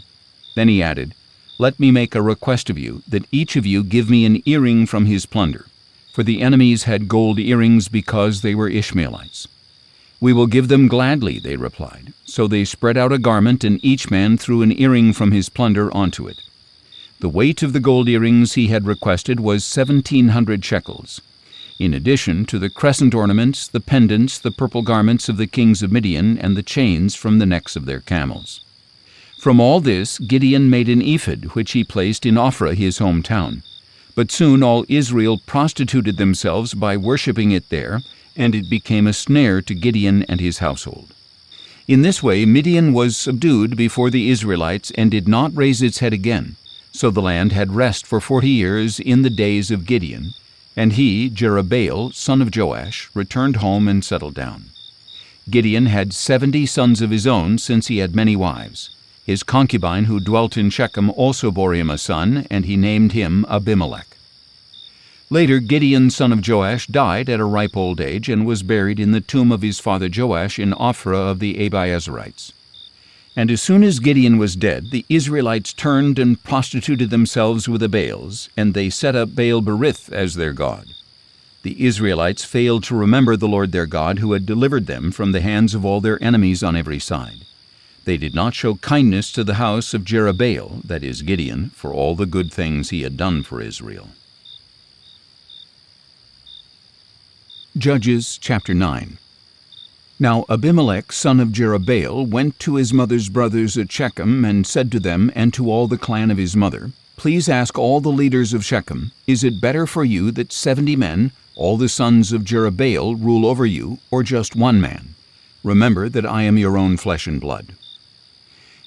Then he added, "Let me make a request of you, that each of you give me an earring from his plunder." For the enemies had gold earrings because they were Ishmaelites. "We will give them gladly," they replied. So they spread out a garment, and each man threw an earring from his plunder onto it. The weight of the gold earrings he had requested was 1,700 shekels. In addition to the crescent ornaments, the pendants, the purple garments of the kings of Midian, and the chains from the necks of their camels. From all this Gideon made an ephod, which he placed in Ophrah, his hometown. But soon all Israel prostituted themselves by worshipping it there, and it became a snare to Gideon and his household. In this way Midian was subdued before the Israelites and did not raise its head again. So the land had rest for 40 years in the days of Gideon, and he, Jerubbaal, son of Joash, returned home and settled down. Gideon had 70 sons of his own, since he had many wives. His concubine who dwelt in Shechem also bore him a son, and he named him Abimelech. Later Gideon, son of Joash, died at a ripe old age and was buried in the tomb of his father Joash in Ophrah of the Abiezerites. And as soon as Gideon was dead, the Israelites turned and prostituted themselves with the Baals, and they set up Baal-berith as their god. The Israelites failed to remember the Lord their God, who had delivered them from the hands of all their enemies on every side. They did not show kindness to the house of Jerubbaal, that is Gideon, for all the good things he had done for Israel. Judges chapter 9. Now Abimelech, son of Jerubbaal, went to his mother's brothers at Shechem, and said to them and to all the clan of his mother, "Please ask all the leaders of Shechem, is it better for you that 70 men, all the sons of Jerubbaal, rule over you, or just one man? Remember that I am your own flesh and blood."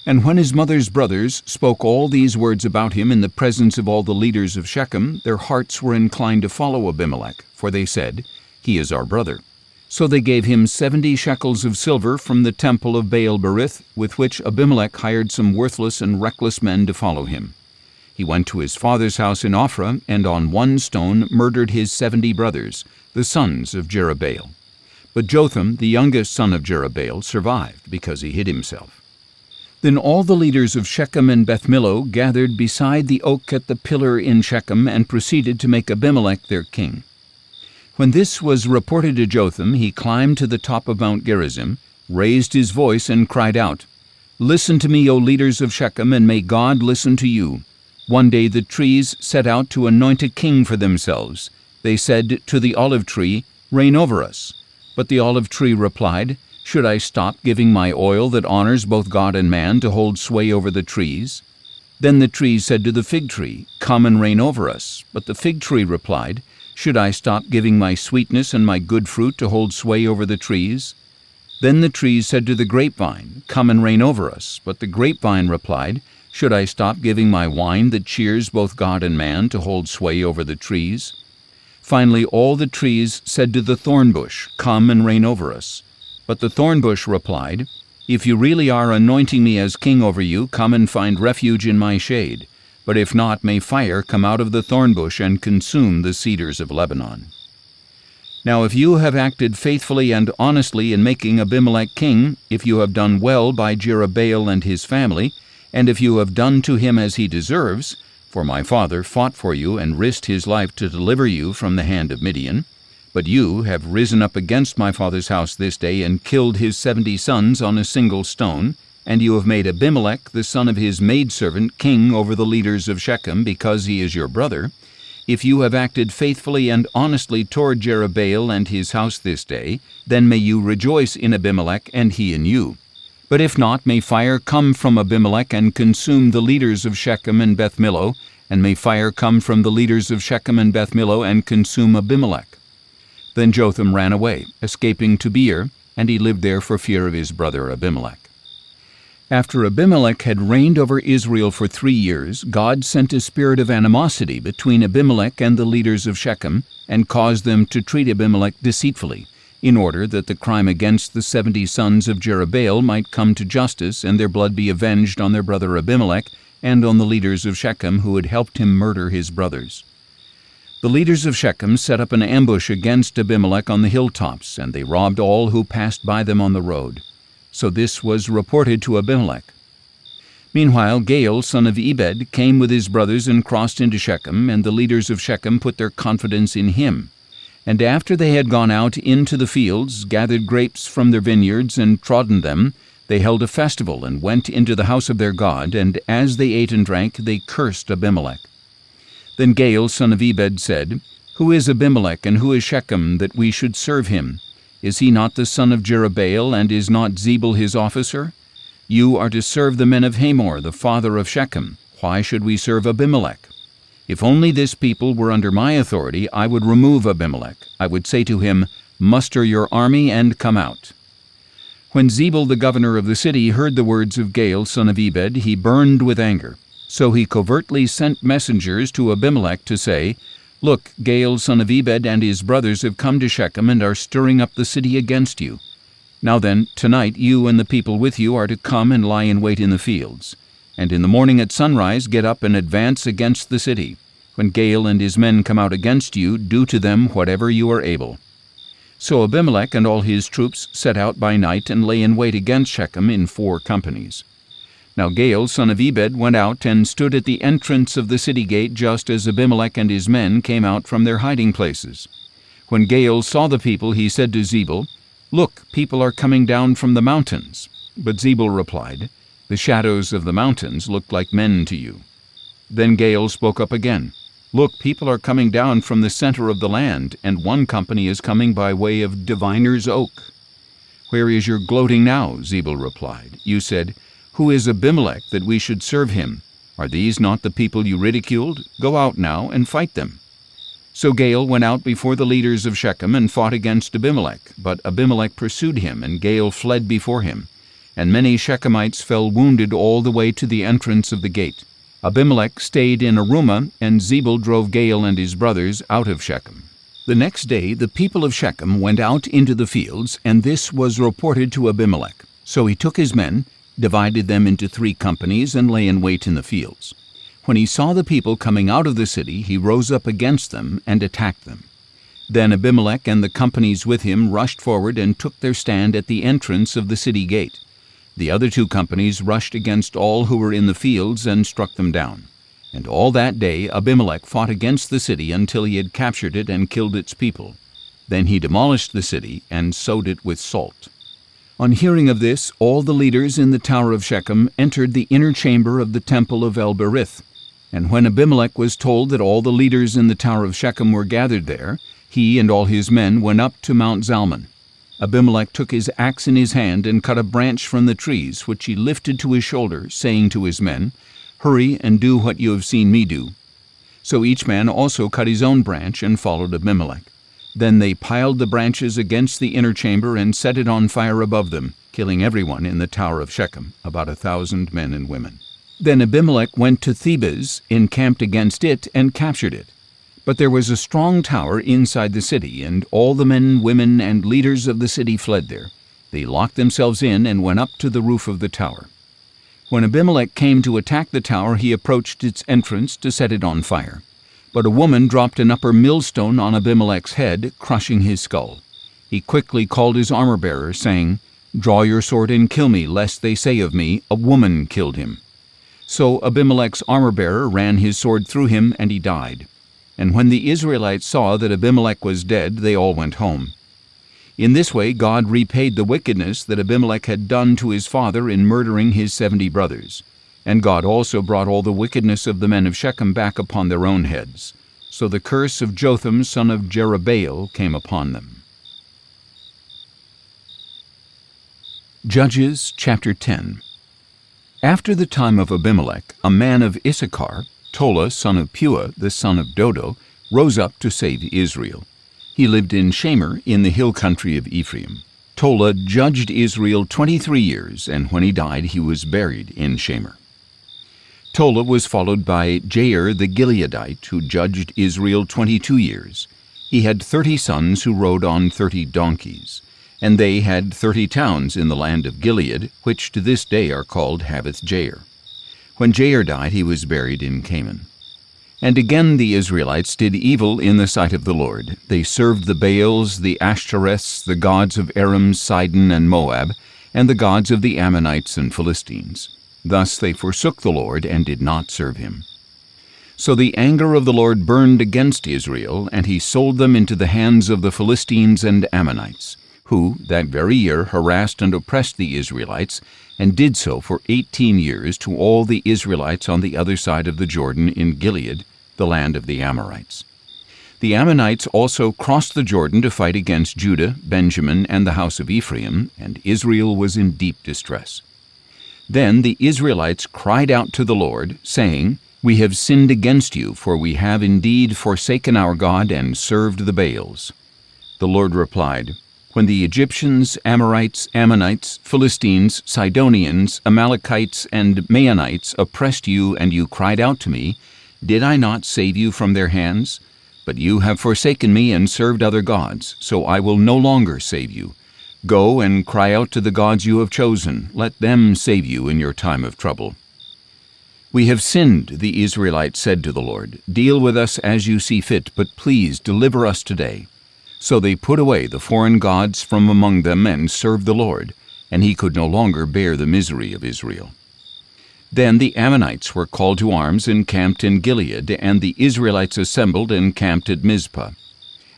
And when his mother's brothers spoke all these words about him in the presence of all the leaders of Shechem, their hearts were inclined to follow Abimelech, for they said, "He is our brother." So they gave him 70 shekels of silver from the temple of Baal-berith, with which Abimelech hired some worthless and reckless men to follow him. He went to his father's house in Ophrah, and on one stone murdered his 70 brothers, the sons of Jerubbaal. But Jotham, the youngest son of Jerubbaal, survived, because he hid himself. Then all the leaders of Shechem and Beth-millo gathered beside the oak at the pillar in Shechem, and proceeded to make Abimelech their king. When this was reported to Jotham, he climbed to the top of Mount Gerizim, raised his voice, and cried out, "Listen to me, O leaders of Shechem, and may God listen to you." One day the trees set out to anoint a king for themselves. They said to the olive tree, "Reign over us." But the olive tree replied, "Should I stop giving my oil that honors both God and man to hold sway over the trees?" Then the trees said to the fig tree, "Come and reign over us." But the fig tree replied, "Should I stop giving my sweetness and my good fruit to hold sway over the trees?" Then the trees said to the grapevine, "Come and reign over us." But the grapevine replied, "Should I stop giving my wine that cheers both God and man to hold sway over the trees?" Finally all the trees said to the thorn bush, "Come and reign over us." But the thorn bush replied, "If you really are anointing me as king over you, come and find refuge in my shade. But if not, may fire come out of the thorn bush and consume the cedars of Lebanon." Now if you have acted faithfully and honestly in making Abimelech king, if you have done well by Jerubbaal and his family, and if you have done to him as he deserves, for my father fought for you and risked his life to deliver you from the hand of Midian, but you have risen up against my father's house this day and killed his 70 sons on a single stone, and you have made Abimelech, the son of his maidservant, king over the leaders of Shechem, because he is your brother, if you have acted faithfully and honestly toward Jerubbaal and his house this day, then may you rejoice in Abimelech and he in you. But if not, may fire come from Abimelech and consume the leaders of Shechem and Beth-millo, and may fire come from the leaders of Shechem and Beth-millo and consume Abimelech. Then Jotham ran away, escaping to Beer, and he lived there for fear of his brother Abimelech. After Abimelech had reigned over Israel for 3 years, God sent a spirit of animosity between Abimelech and the leaders of Shechem, and caused them to treat Abimelech deceitfully, in order that the crime against the 70 sons of Jerubbaal might come to justice, and their blood be avenged on their brother Abimelech, and on the leaders of Shechem who had helped him murder his brothers. The leaders of Shechem set up an ambush against Abimelech on the hilltops, and they robbed all who passed by them on the road. So this was reported to Abimelech. Meanwhile, Gaal, son of Ebed, came with his brothers and crossed into Shechem, and the leaders of Shechem put their confidence in him. And after they had gone out into the fields, gathered grapes from their vineyards, and trodden them, they held a festival and went into the house of their God, and as they ate and drank, they cursed Abimelech. Then Gaal, son of Ebed, said, Who is Abimelech, and who is Shechem, that we should serve him? Is he not the son of Jerubbaal, and is not Zebul his officer? You are to serve the men of Hamor, the father of Shechem. Why should we serve Abimelech? If only this people were under my authority, I would remove Abimelech. I would say to him, Muster your army and come out. When Zebul the governor of the city heard the words of Gaal, son of Ebed, he burned with anger. So he covertly sent messengers to Abimelech to say, Look, Gaal, son of Ebed, and his brothers have come to Shechem and are stirring up the city against you. Now then, tonight you and the people with you are to come and lie in wait in the fields. And in the morning at sunrise get up and advance against the city. When Gaal and his men come out against you, do to them whatever you are able. So Abimelech and all his troops set out by night and lay in wait against Shechem in 4 companies. Now Gaal, son of Ebed, went out and stood at the entrance of the city gate just as Abimelech and his men came out from their hiding places. When Gaal saw the people, he said to Zebul, Look, people are coming down from the mountains. But Zebul replied, The shadows of the mountains look like men to you. Then Gaal spoke up again, Look, people are coming down from the center of the land, and one company is coming by way of Diviner's Oak. Where is your gloating now? Zebul replied. You said, Who is Abimelech that we should serve him? Are these not the people you ridiculed? Go out now and fight them. So Gaal went out before the leaders of Shechem and fought against Abimelech, but Abimelech pursued him, and Gaal fled before him. And many Shechemites fell wounded all the way to the entrance of the gate. Abimelech stayed in Arumah, and Zebul drove Gaal and his brothers out of Shechem. The next day the people of Shechem went out into the fields, and this was reported to Abimelech. So he took his men, divided them into 3 companies, and lay in wait in the fields. When he saw the people coming out of the city, he rose up against them and attacked them. Then Abimelech and the companies with him rushed forward and took their stand at the entrance of the city gate. The other 2 companies rushed against all who were in the fields and struck them down. And all that day Abimelech fought against the city until he had captured it and killed its people. Then he demolished the city and sowed it with salt. On hearing of this, all the leaders in the tower of Shechem entered the inner chamber of the temple of El-Berith. And when Abimelech was told that all the leaders in the tower of Shechem were gathered there, he and all his men went up to Mount Zalmon. Abimelech took his axe in his hand and cut a branch from the trees, which he lifted to his shoulder, saying to his men, Hurry and do what you have seen me do. So each man also cut his own branch and followed Abimelech. Then they piled the branches against the inner chamber and set it on fire above them, killing everyone in the tower of Shechem, about 1,000 men and women. Then Abimelech went to Thebez, encamped against it, and captured it. But there was a strong tower inside the city, and all the men, women, and leaders of the city fled there. They locked themselves in and went up to the roof of the tower. When Abimelech came to attack the tower, he approached its entrance to set it on fire. But a woman dropped an upper millstone on Abimelech's head, crushing his skull. He quickly called his armor-bearer, saying, Draw your sword and kill me, lest they say of me, A woman killed him. So Abimelech's armor-bearer ran his sword through him, and he died. And when the Israelites saw that Abimelech was dead, they all went home. In this way God repaid the wickedness that Abimelech had done to his father in murdering his 70 brothers. And God also brought all the wickedness of the men of Shechem back upon their own heads. So the curse of Jotham, son of Jerubbaal, came upon them. Judges chapter 10. After the time of Abimelech, a man of Issachar, Tola, son of Puah, the son of Dodo, rose up to save Israel. He lived in Shamer, in the hill country of Ephraim. Tola judged Israel 23 years, and when he died, he was buried in Shamer. Tola was followed by Jair the Gileadite, who judged Israel 22 years. He had 30 sons who rode on 30 donkeys. And they had 30 towns in the land of Gilead, which to this day are called Haveth-Jair. When Jair died, he was buried in Canaan. And again the Israelites did evil in the sight of the Lord. They served the Baals, the Ashtoreths, the gods of Aram, Sidon, and Moab, and the gods of the Ammonites and Philistines. Thus they forsook the Lord and did not serve him. So the anger of the Lord burned against Israel, and he sold them into the hands of the Philistines and Ammonites, who that very year harassed and oppressed the Israelites, and did so for 18 years to all the Israelites on the other side of the Jordan in Gilead, the land of the Amorites. The Ammonites also crossed the Jordan to fight against Judah, Benjamin, and the house of Ephraim, and Israel was in deep distress. Then the Israelites cried out to the Lord, saying, "We have sinned against you, for we have indeed forsaken our God and served the Baals." The Lord replied, "When the Egyptians, Amorites, Ammonites, Philistines, Sidonians, Amalekites, and Maonites oppressed you and you cried out to me, did I not save you from their hands? But you have forsaken me and served other gods, so I will no longer save you. Go and cry out to the gods you have chosen. Let them save you in your time of trouble." "We have sinned," the Israelites said to the Lord. "Deal with us as you see fit, but please deliver us today." So they put away the foreign gods from among them and served the Lord, and he could no longer bear the misery of Israel. Then the Ammonites were called to arms and camped in Gilead, and the Israelites assembled and camped at Mizpah.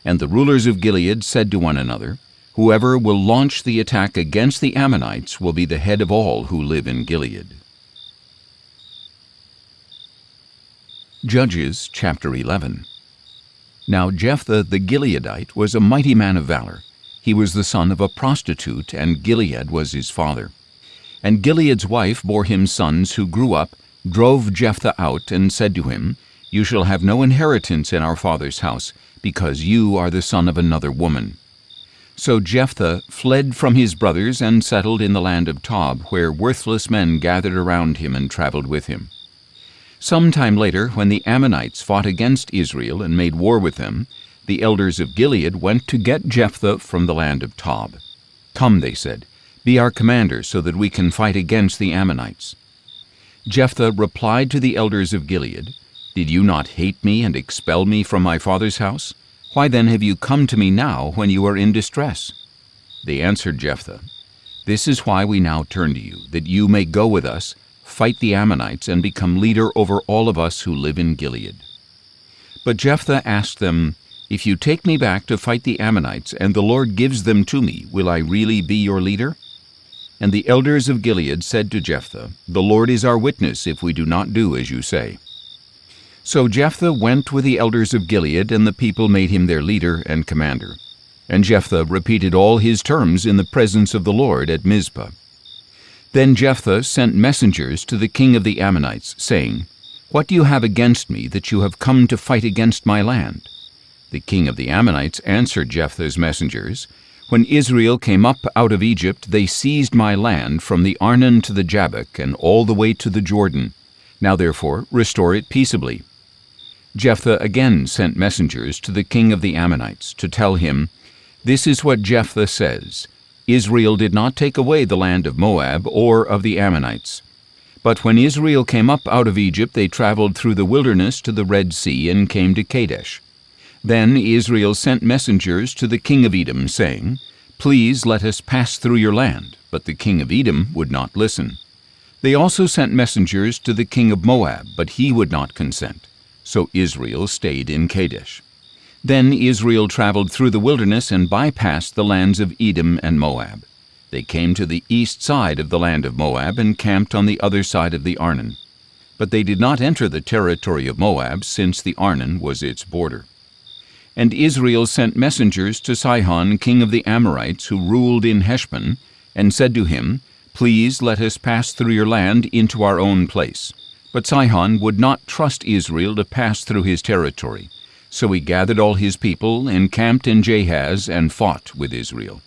And the rulers of Gilead said to one another, "Whoever will launch the attack against the Ammonites will be the head of all who live in Gilead." Judges chapter 11. Now Jephthah the Gileadite was a mighty man of valor. He was the son of a prostitute, and Gilead was his father. And Gilead's wife bore him sons who grew up, drove Jephthah out, and said to him, "You shall have no inheritance in our father's house, because you are the son of another woman." So Jephthah fled from his brothers and settled in the land of Tob, where worthless men gathered around him and traveled with him. Some time later, when the Ammonites fought against Israel and made war with them, the elders of Gilead went to get Jephthah from the land of Tob. "Come," they said, "be our commander so that we can fight against the Ammonites." Jephthah replied to the elders of Gilead, "Did you not hate me and expel me from my father's house? Why then have you come to me now when you are in distress?" They answered Jephthah, "This is why we now turn to you, that you may go with us, fight the Ammonites, and become leader over all of us who live in Gilead." But Jephthah asked them, "If you take me back to fight the Ammonites, and the Lord gives them to me, will I really be your leader?" And the elders of Gilead said to Jephthah, "The Lord is our witness if we do not do as you say." So Jephthah went with the elders of Gilead, and the people made him their leader and commander. And Jephthah repeated all his terms in the presence of the Lord at Mizpah. Then Jephthah sent messengers to the king of the Ammonites, saying, "What do you have against me, that you have come to fight against my land?" The king of the Ammonites answered Jephthah's messengers, "When Israel came up out of Egypt, they seized my land from the Arnon to the Jabbok, and all the way to the Jordan. Now therefore restore it peaceably." Jephthah again sent messengers to the king of the Ammonites, to tell him, "This is what Jephthah says, Israel did not take away the land of Moab or of the Ammonites. But when Israel came up out of Egypt, they traveled through the wilderness to the Red Sea and came to Kadesh. Then Israel sent messengers to the king of Edom, saying, 'Please let us pass through your land.' But the king of Edom would not listen. They also sent messengers to the king of Moab, but he would not consent. So Israel stayed in Kadesh. Then Israel traveled through the wilderness and bypassed the lands of Edom and Moab. They came to the east side of the land of Moab and camped on the other side of the Arnon. But they did not enter the territory of Moab, since the Arnon was its border. And Israel sent messengers to Sihon, king of the Amorites, who ruled in Heshbon, and said to him, 'Please let us pass through your land into our own place.' But Sihon would not trust Israel to pass through his territory. So he gathered all his people, encamped in Jahaz, and fought with Israel.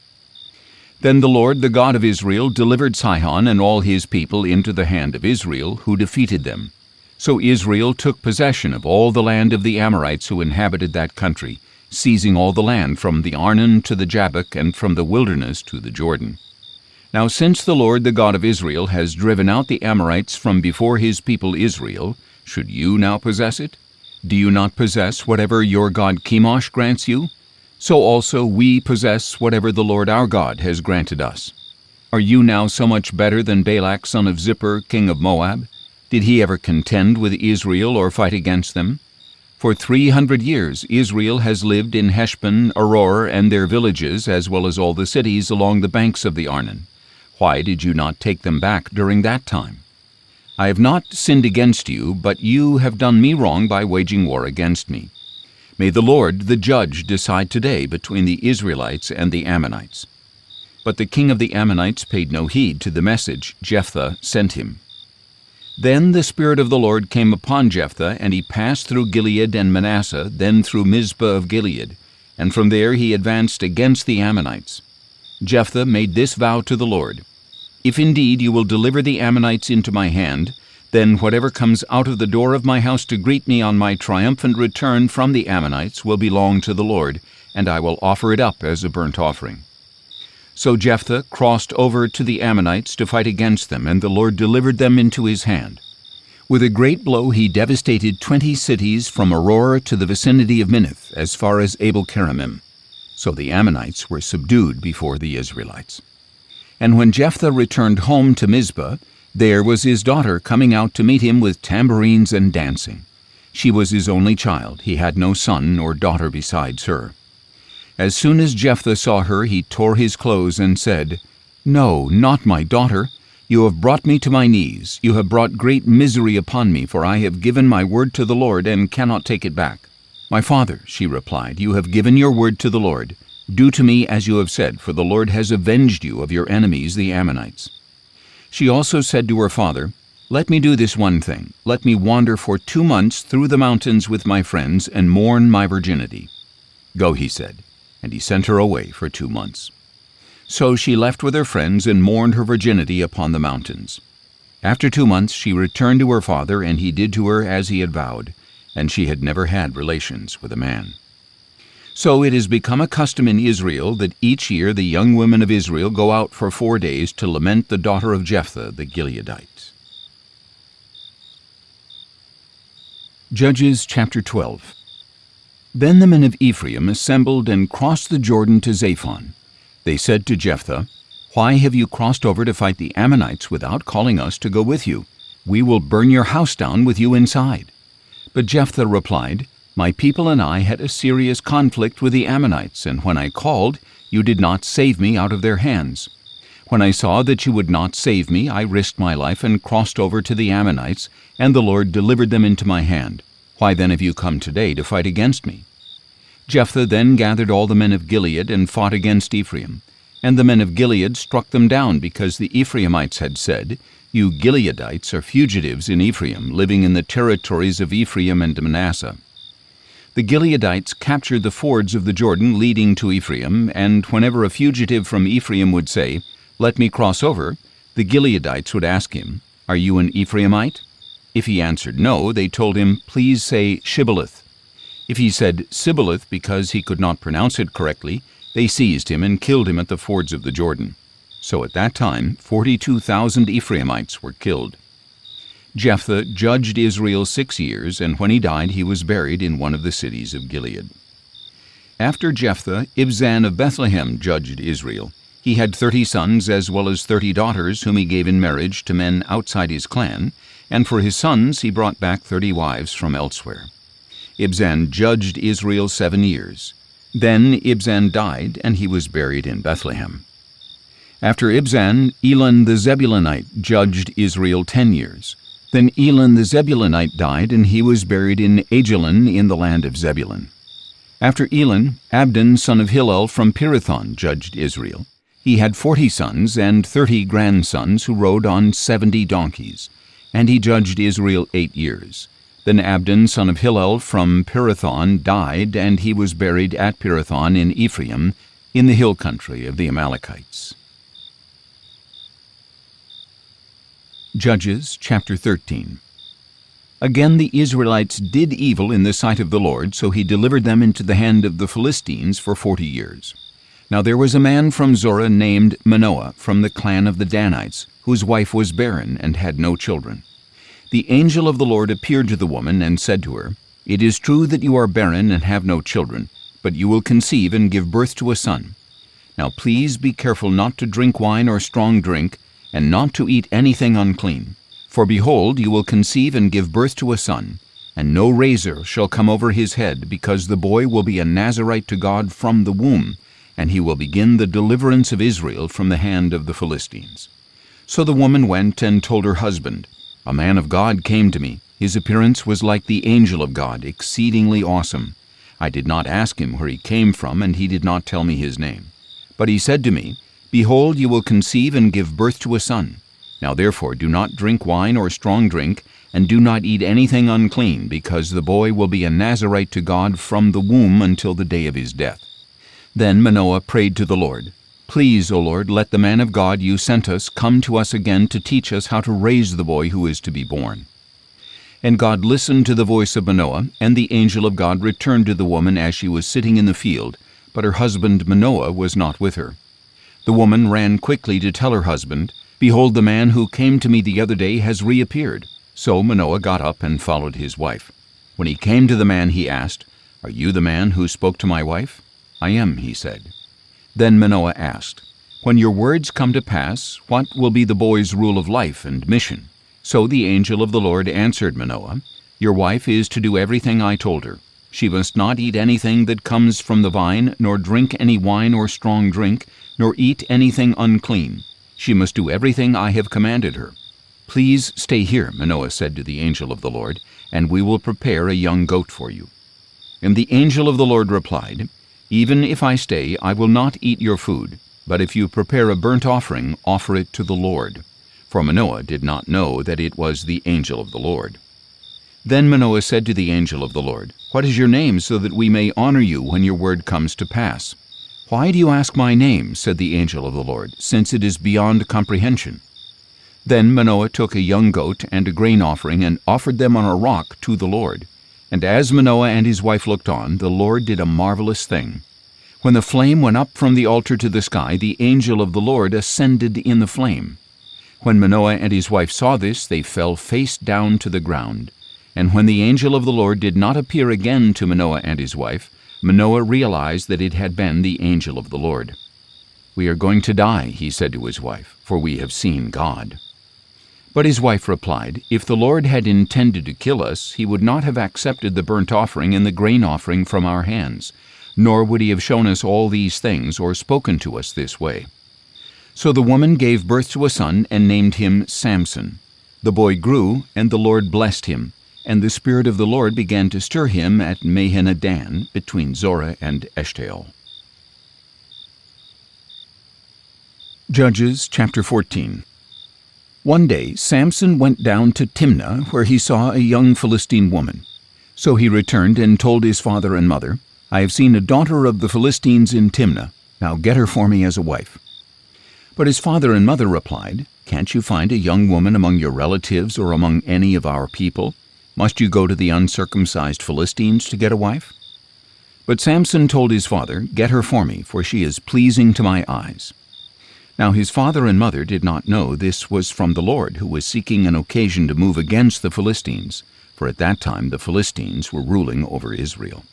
Then the Lord, the God of Israel, delivered Sihon and all his people into the hand of Israel, who defeated them. So Israel took possession of all the land of the Amorites who inhabited that country, seizing all the land from the Arnon to the Jabbok and from the wilderness to the Jordan. Now since the Lord, the God of Israel, has driven out the Amorites from before his people Israel, should you now possess it? Do you not possess whatever your god Chemosh grants you? So also we possess whatever the Lord our God has granted us. Are you now so much better than Balak son of Zippor, king of Moab? Did he ever contend with Israel or fight against them? For 300 years Israel has lived in Heshbon, Aroer, and their villages, as well as all the cities along the banks of the Arnon. Why did you not take them back during that time? I have not sinned against you, but you have done me wrong by waging war against me. May the Lord, the judge, decide today between the Israelites and the Ammonites. But the king of the Ammonites paid no heed to the message Jephthah sent him. Then the Spirit of the Lord came upon Jephthah, and he passed through Gilead and Manasseh, then through Mizpah of Gilead, and from there he advanced against the Ammonites. Jephthah made this vow to the Lord: If indeed you will deliver the Ammonites into my hand, then whatever comes out of the door of my house to greet me on my triumphant return from the Ammonites will belong to the Lord, and I will offer it up as a burnt offering. So Jephthah crossed over to the Ammonites to fight against them, and the Lord delivered them into his hand. With a great blow he devastated 20 cities from Aroer to the vicinity of Minnith, as far as Abel-keramim. So the Ammonites were subdued before the Israelites. And when Jephthah returned home to Mizpah, there was his daughter coming out to meet him with tambourines and dancing. She was his only child. He had no son or daughter besides her. As soon as Jephthah saw her, he tore his clothes and said, No, not my daughter. You have brought me to my knees. You have brought great misery upon me, for I have given my word to the Lord and cannot take it back. My father, she replied, you have given your word to the Lord. Do to me as you have said, for the Lord has avenged you of your enemies, the Ammonites. She also said to her father, Let me do this one thing. Let me wander for 2 months through the mountains with my friends and mourn my virginity. Go, he said, and he sent her away for 2 months. So she left with her friends and mourned her virginity upon the mountains. After 2 months she returned to her father, and he did to her as he had vowed, and she had never had relations with a man. So it has become a custom in Israel that each year the young women of Israel go out for 4 days to lament the daughter of Jephthah the Gileadite. Judges chapter 12. Then the men of Ephraim assembled and crossed the Jordan to Zaphon. They said to Jephthah, Why have you crossed over to fight the Ammonites without calling us to go with you? We will burn your house down with you inside. But Jephthah replied, My people and I had a serious conflict with the Ammonites, and when I called, you did not save me out of their hands. When I saw that you would not save me, I risked my life and crossed over to the Ammonites, and the Lord delivered them into my hand. Why then have you come today to fight against me? Jephthah then gathered all the men of Gilead and fought against Ephraim. And the men of Gilead struck them down, because the Ephraimites had said, You Gileadites are fugitives in Ephraim, living in the territories of Ephraim and Manasseh. The Gileadites captured the fords of the Jordan leading to Ephraim, and whenever a fugitive from Ephraim would say, Let me cross over, the Gileadites would ask him, Are you an Ephraimite? If he answered no, they told him, Please say Shibboleth. If he said Sibboleth because he could not pronounce it correctly, they seized him and killed him at the fords of the Jordan. So at that time 42,000 Ephraimites were killed. Jephthah judged Israel 6 years, and when he died he was buried in one of the cities of Gilead. After Jephthah, Ibzan of Bethlehem judged Israel. He had 30 sons as well as 30 daughters whom he gave in marriage to men outside his clan, and for his sons he brought back 30 wives from elsewhere. Ibzan judged Israel 7 years. Then Ibzan died, and he was buried in Bethlehem. After Ibzan, Elon the Zebulunite judged Israel 10 years. Then Elon the Zebulunite died, and he was buried in Ajalon in the land of Zebulun. After Elon, Abdon son of Hillel from Pirathon judged Israel. He had 40 sons and 30 grandsons who rode on 70 donkeys, and he judged Israel 8 years. Then Abdon son of Hillel from Pirathon died, and he was buried at Pirathon in Ephraim, in the hill country of the Amalekites. Judges chapter 13. Again the Israelites did evil in the sight of the Lord, so he delivered them into the hand of the Philistines for 40 years. Now there was a man from Zorah named Manoah from the clan of the Danites, whose wife was barren and had no children. The angel of the Lord appeared to the woman and said to her, "It is true that you are barren and have no children, but you will conceive and give birth to a son. Now please be careful not to drink wine or strong drink, and not to eat anything unclean. For behold, you will conceive and give birth to a son, and no razor shall come over his head, because the boy will be a Nazirite to God from the womb, and he will begin the deliverance of Israel from the hand of the Philistines." So the woman went and told her husband, "A man of God came to me. His appearance was like the angel of God, exceedingly awesome. I did not ask him where he came from, and he did not tell me his name. But he said to me, 'Behold, you will conceive and give birth to a son. Now therefore do not drink wine or strong drink, and do not eat anything unclean, because the boy will be a Nazirite to God from the womb until the day of his death.' Then Manoah prayed to the Lord, 'Please, O Lord, let the man of God you sent us come to us again to teach us how to raise the boy who is to be born.' And God listened to the voice of Manoah, and the angel of God returned to the woman as she was sitting in the field, but her husband Manoah was not with her. The woman ran quickly to tell her husband, 'Behold, the man who came to me the other day has reappeared.' So Manoah got up and followed his wife. When he came to the man, he asked, 'Are you the man who spoke to my wife?' 'I am,' he said. Then Manoah asked, 'When your words come to pass, what will be the boy's rule of life and mission?' So the angel of the Lord answered Manoah, 'Your wife is to do everything I told her. She must not eat anything that comes from the vine, nor drink any wine or strong drink, nor eat anything unclean. She must do everything I have commanded her.' 'Please stay here,' Manoah said to the angel of the Lord, 'and we will prepare a young goat for you.' And the angel of the Lord replied, 'Even if I stay, I will not eat your food, but if you prepare a burnt offering, offer it to the Lord.' For Manoah did not know that it was the angel of the Lord. Then Manoah said to the angel of the Lord, 'What is your name, so that we may honor you when your word comes to pass?' 'Why do you ask my name?' said the angel of the Lord, 'since it is beyond comprehension.' Then Manoah took a young goat and a grain offering and offered them on a rock to the Lord. And as Manoah and his wife looked on, the Lord did a marvelous thing. When the flame went up from the altar to the sky, the angel of the Lord ascended in the flame. When Manoah and his wife saw this, they fell face down to the ground. And when the angel of the Lord did not appear again to Manoah and his wife, Manoah realized that it had been the angel of the Lord. 'We are going to die,' he said to his wife, 'for we have seen God.' But his wife replied, 'If the Lord had intended to kill us, he would not have accepted the burnt offering and the grain offering from our hands, nor would he have shown us all these things or spoken to us this way.' So the woman gave birth to a son and named him Samson. The boy grew, and the Lord blessed him, and the Spirit of the Lord began to stir him at Mahaneh-dan, between Zorah and Eshtaol. Judges chapter 14. One day Samson went down to Timnah, where he saw a young Philistine woman. So he returned and told his father and mother, 'I have seen a daughter of the Philistines in Timnah. Now get her for me as a wife.' But his father and mother replied, 'Can't you find a young woman among your relatives or among any of our people? Must you go to the uncircumcised Philistines to get a wife?' But Samson told his father, 'Get her for me, for she is pleasing to my eyes.' Now his father and mother did not know this was from the Lord, who was seeking an occasion to move against the Philistines, for at that time the Philistines were ruling over Israel.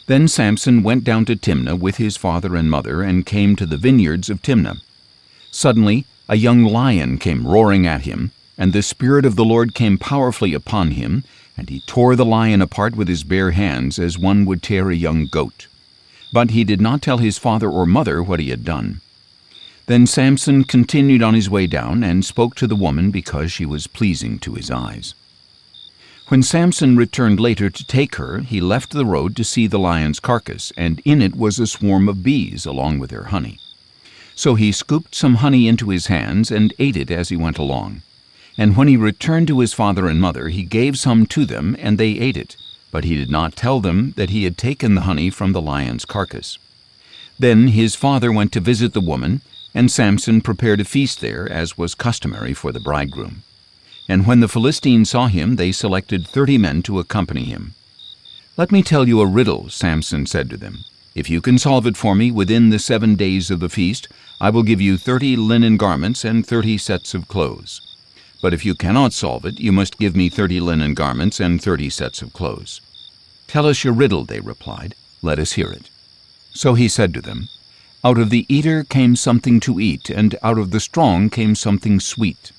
Then Samson went down to Timnah with his father and mother and came to the vineyards of Timnah. Suddenly a young lion came roaring at him, and the Spirit of the Lord came powerfully upon him, and he tore the lion apart with his bare hands as one would tear a young goat. But he did not tell his father or mother what he had done. Then Samson continued on his way down and spoke to the woman because she was pleasing to his eyes. When Samson returned later to take her, he left the road to see the lion's carcass, and in it was a swarm of bees along with their honey. So he scooped some honey into his hands and ate it as he went along. And when he returned to his father and mother, he gave some to them, and they ate it, but he did not tell them that he had taken the honey from the lion's carcass. Then his father went to visit the woman, and Samson prepared a feast there, as was customary for the bridegroom. And when the Philistines saw him, they selected 30 men to accompany him. 'Let me tell you a riddle,' Samson said to them. If you can solve it for me within the 7 days of the feast, I will give you 30 linen garments and 30 sets of clothes. But if you cannot solve it, you must give me 30 linen garments and 30 sets of clothes." "Tell us your riddle," they replied. "Let us hear it." So he said to them, "Out of the eater came something to eat, and out of the strong came something sweet."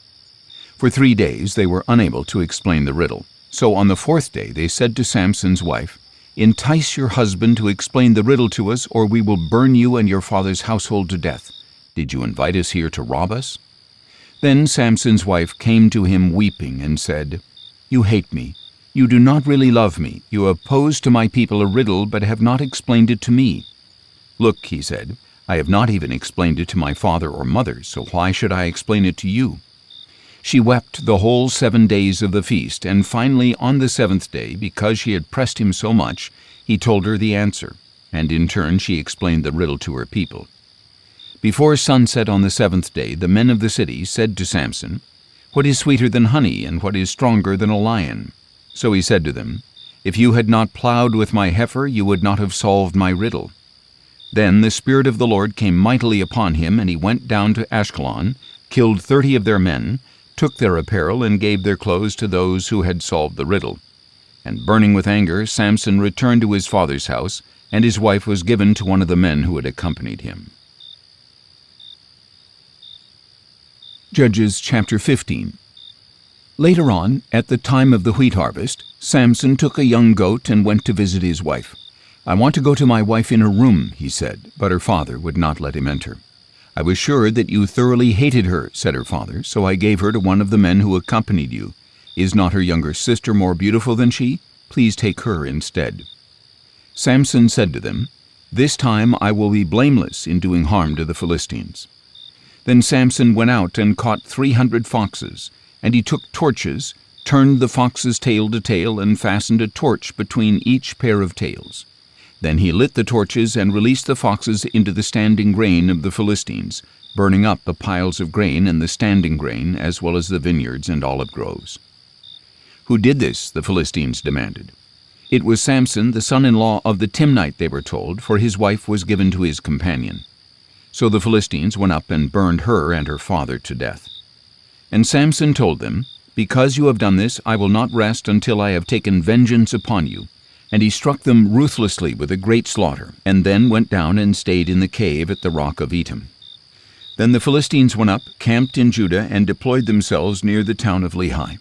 For 3 days they were unable to explain the riddle. So on the 4th day they said to Samson's wife, "Entice your husband to explain the riddle to us, or we will burn you and your father's household to death. Did you invite us here to rob us?" Then Samson's wife came to him weeping and said, "You hate me. You do not really love me. You have posed to my people a riddle, but have not explained it to me." "Look," he said, "I have not even explained it to my father or mother, so why should I explain it to you?" She wept the whole 7 days of the feast, and finally on the 7th day, because she had pressed him so much, he told her the answer, and in turn she explained the riddle to her people. Before sunset on the 7th day, the men of the city said to Samson, "What is sweeter than honey, and what is stronger than a lion?" So he said to them, "If you had not plowed with my heifer, you would not have solved my riddle." Then the Spirit of the Lord came mightily upon him, and he went down to Ashkelon, killed 30 of their men, took their apparel, and gave their clothes to those who had solved the riddle. And burning with anger, Samson returned to his father's house, and his wife was given to one of the men who had accompanied him. Judges chapter 15. Later on, at the time of the wheat harvest, Samson took a young goat and went to visit his wife. "I want to go to my wife in her room," he said, but her father would not let him enter. "I was sure that you thoroughly hated her," said her father, "so I gave her to one of the men who accompanied you. Is not her younger sister more beautiful than she? Please take her instead." Samson said to them, "This time I will be blameless in doing harm to the Philistines." Then Samson went out and caught 300 foxes, and he took torches, turned the fox's tail to tail, and fastened a torch between each pair of tails. Then he lit the torches and released the foxes into the standing grain of the Philistines, burning up the piles of grain and the standing grain, as well as the vineyards and olive groves. "Who did this?" the Philistines demanded. It was Samson, the son-in-law of the Timnite, they were told, for his wife was given to his companion. So the Philistines went up and burned her and her father to death. And Samson told them, "Because you have done this, I will not rest until I have taken vengeance upon you." And he struck them ruthlessly with a great slaughter, and then went down and stayed in the cave at the rock of Etam. Then the Philistines went up, camped in Judah, and deployed themselves near the town of Lehi.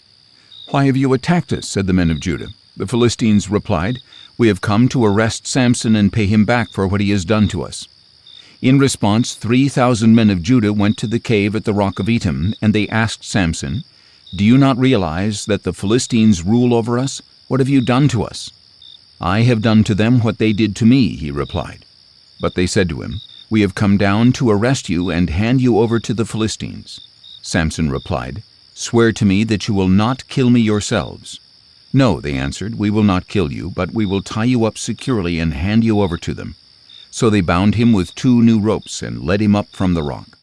"Why have you attacked us?" said the men of Judah. The Philistines replied, "We have come to arrest Samson and pay him back for what he has done to us." In response, 3,000 men of Judah went to the cave at the rock of Etam, and they asked Samson, "Do you not realize that the Philistines rule over us? What have you done to us?" "I have done to them what they did to me," he replied. But they said to him, "We have come down to arrest you and hand you over to the Philistines." Samson replied, "Swear to me that you will not kill me yourselves." "No," they answered, "we will not kill you, but we will tie you up securely and hand you over to them." So they bound him with 2 new ropes and led him up from the rock.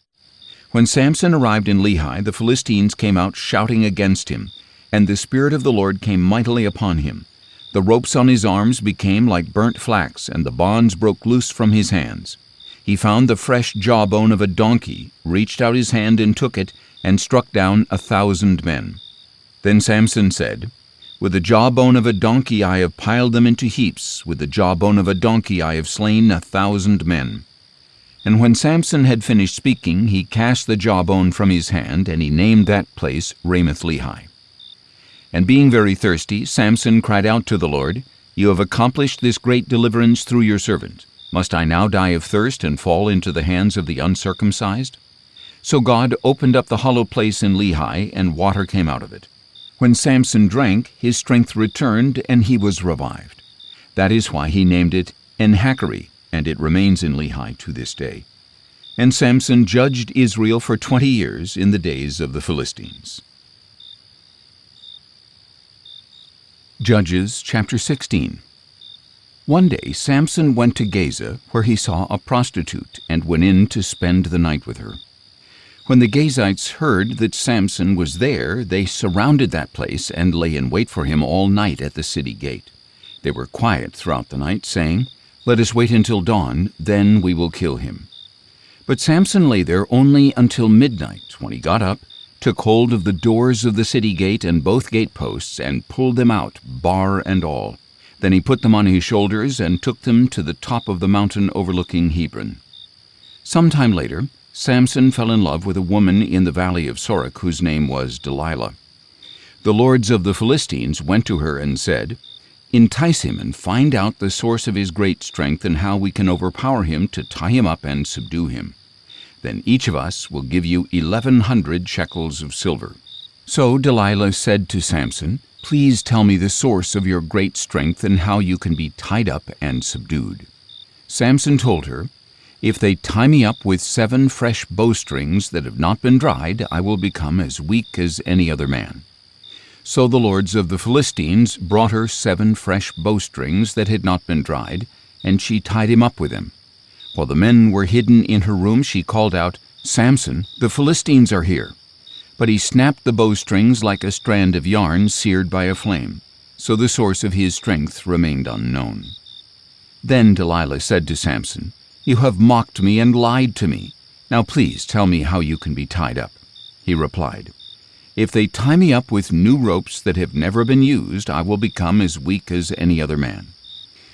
When Samson arrived in Lehi, the Philistines came out shouting against him, and the Spirit of the Lord came mightily upon him. The ropes on his arms became like burnt flax, and the bonds broke loose from his hands. He found the fresh jawbone of a donkey, reached out his hand and took it, and struck down 1,000 men. Then Samson said, "With the jawbone of a donkey I have piled them into heaps, with the jawbone of a donkey I have slain 1,000 men." And when Samson had finished speaking, he cast the jawbone from his hand, and he named that place Ramath-Lehi. And being very thirsty, Samson cried out to the Lord, "You have accomplished this great deliverance through your servant. Must I now die of thirst and fall into the hands of the uncircumcised?" So God opened up the hollow place in Lehi, and water came out of it. When Samson drank, his strength returned, and he was revived. That is why he named it En-Hakkore, and it remains in Lehi to this day. And Samson judged Israel for 20 years in the days of the Philistines. Judges chapter 16. One day Samson went to Gaza, where he saw a prostitute, and went in to spend the night with her. When the Gazites heard that Samson was there, they surrounded that place and lay in wait for him all night at the city gate. They were quiet throughout the night, saying, Let us wait until dawn, then we will kill him." But Samson lay there only until midnight, when he got up, took hold of the doors of the city gate and both gateposts, and pulled them out, bar and all. Then he put them on his shoulders and took them to the top of the mountain overlooking Hebron. Some time later, Samson fell in love with a woman in the valley of Sorek whose name was Delilah. The lords of the Philistines went to her and said, "Entice him and find out the source of his great strength and how we can overpower him to tie him up and subdue him. Then each of us will give you 1,100 shekels of silver." So Delilah said to Samson, "Please tell me the source of your great strength and how you can be tied up and subdued." Samson told her, "If they tie me up with 7 fresh bowstrings that have not been dried, I will become as weak as any other man." So the lords of the Philistines brought her 7 fresh bowstrings that had not been dried, and she tied him up with them. While the men were hidden in her room, she called out, "Samson, the Philistines are here." But he snapped the bowstrings like a strand of yarn seared by a flame, so the source of his strength remained unknown. Then Delilah said to Samson, "You have mocked me and lied to me. Now please tell me how you can be tied up." He replied, "If they tie me up with new ropes that have never been used, I will become as weak as any other man."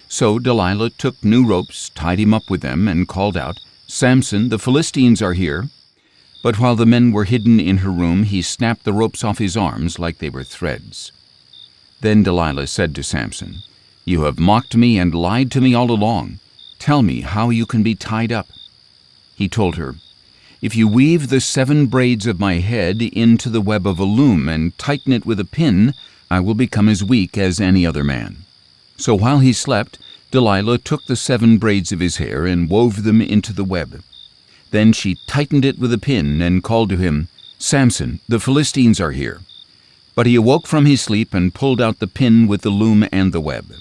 So Delilah took new ropes, tied him up with them, and called out, "Samson, the Philistines are here." But while the men were hidden in her room, he snapped the ropes off his arms like they were threads. Then Delilah said to Samson, "You have mocked me and lied to me all along. Tell me how you can be tied up." He told her, "If you weave the 7 braids of my head into the web of a loom and tighten it with a pin, I will become as weak as any other man." So while he slept, Delilah took the 7 braids of his hair and wove them into the web. Then she tightened it with a pin and called to him, "Samson, the Philistines are here." But he awoke from his sleep and pulled out the pin with the loom and the web.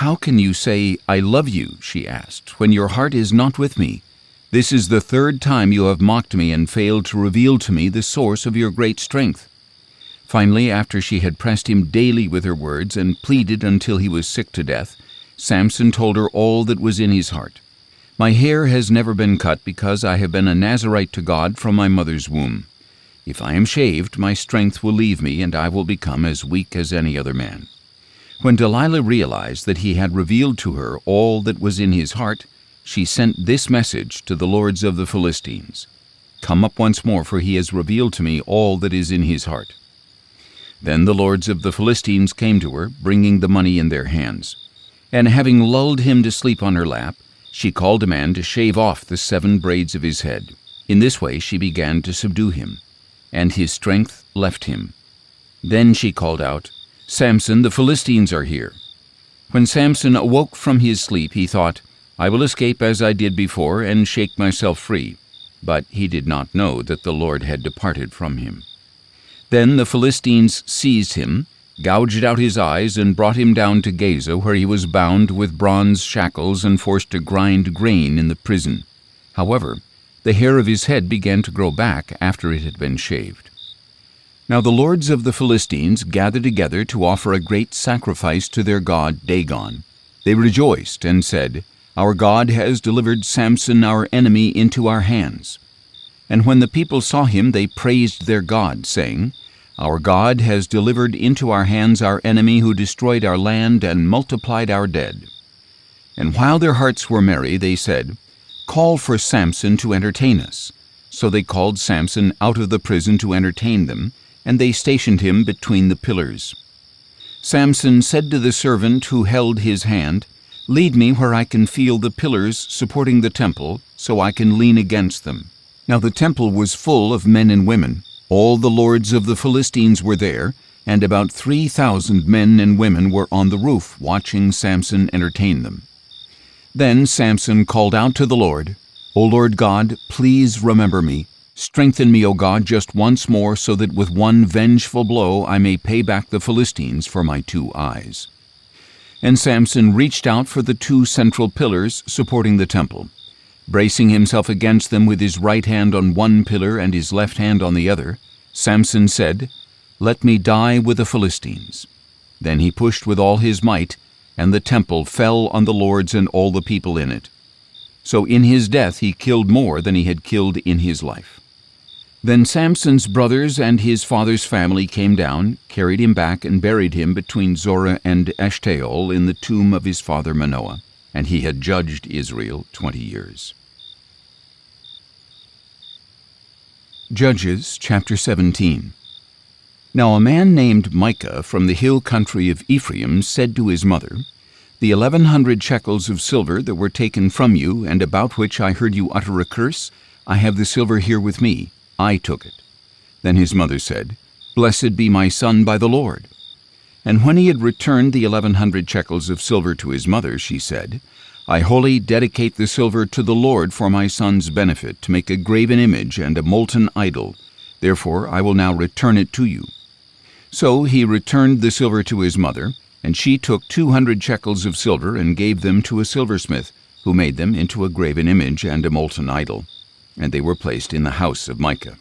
"How can you say, 'I love you,'" she asked, "when your heart is not with me? This is the 3rd time you have mocked me and failed to reveal to me the source of your great strength." Finally, after she had pressed him daily with her words and pleaded until he was sick to death, Samson told her all that was in his heart. "My hair has never been cut because I have been a Nazirite to God from my mother's womb. If I am shaved, my strength will leave me and I will become as weak as any other man." When Delilah realized that he had revealed to her all that was in his heart, she sent this message to the lords of the Philistines, "Come up once more, for he has revealed to me all that is in his heart." Then the lords of the Philistines came to her, bringing the money in their hands. And having lulled him to sleep on her lap, she called a man to shave off the 7 braids of his head. In this way she began to subdue him, and his strength left him. Then she called out, "Samson, the Philistines are here." When Samson awoke from his sleep, he thought, "I will escape as I did before and shake myself free." But he did not know that the Lord had departed from him. Then the Philistines seized him, gouged out his eyes, and brought him down to Gaza, where he was bound with bronze shackles and forced to grind grain in the prison. However, the hair of his head began to grow back after it had been shaved. Now the lords of the Philistines gathered together to offer a great sacrifice to their god Dagon. They rejoiced and said, "Our God has delivered Samson our enemy into our hands." And when the people saw him, they praised their God, saying, "Our God has delivered into our hands our enemy who destroyed our land and multiplied our dead." And while their hearts were merry, they said, "Call for Samson to entertain us." So they called Samson out of the prison to entertain them, and they stationed him between the pillars. Samson said to the servant who held his hand, "Lead me where I can feel the pillars supporting the temple, so I can lean against them." Now the temple was full of men and women. All the lords of the Philistines were there, and about 3,000 men and women were on the roof watching Samson entertain them. Then Samson called out to the Lord, "O Lord God, please remember me. Strengthen me, O God, just once more, so that with one vengeful blow I may pay back the Philistines for my 2 eyes." And Samson reached out for the 2 central pillars supporting the temple. Bracing himself against them with his right hand on one pillar and his left hand on the other, Samson said, "Let me die with the Philistines." Then he pushed with all his might, and the temple fell on the lords and all the people in it. So in his death he killed more than he had killed in his life. Then Samson's brothers and his father's family came down, carried him back, and buried him between Zorah and Eshtaol in the tomb of his father Manoah, and he had judged Israel 20 years. Judges chapter 17. Now a man named Micah from the hill country of Ephraim said to his mother, "The 1,100 shekels of silver that were taken from you, and about which I heard you utter a curse, I have the silver here with me. I took it." Then his mother said, "Blessed be my son by the Lord." And when he had returned the 1,100 shekels of silver to his mother, she said, "I wholly dedicate the silver to the Lord for my son's benefit, to make a graven image and a molten idol. Therefore I will now return it to you." So he returned the silver to his mother, and she took 200 shekels of silver and gave them to a silversmith, who made them into a graven image and a molten idol. And they were placed in the house of Micah.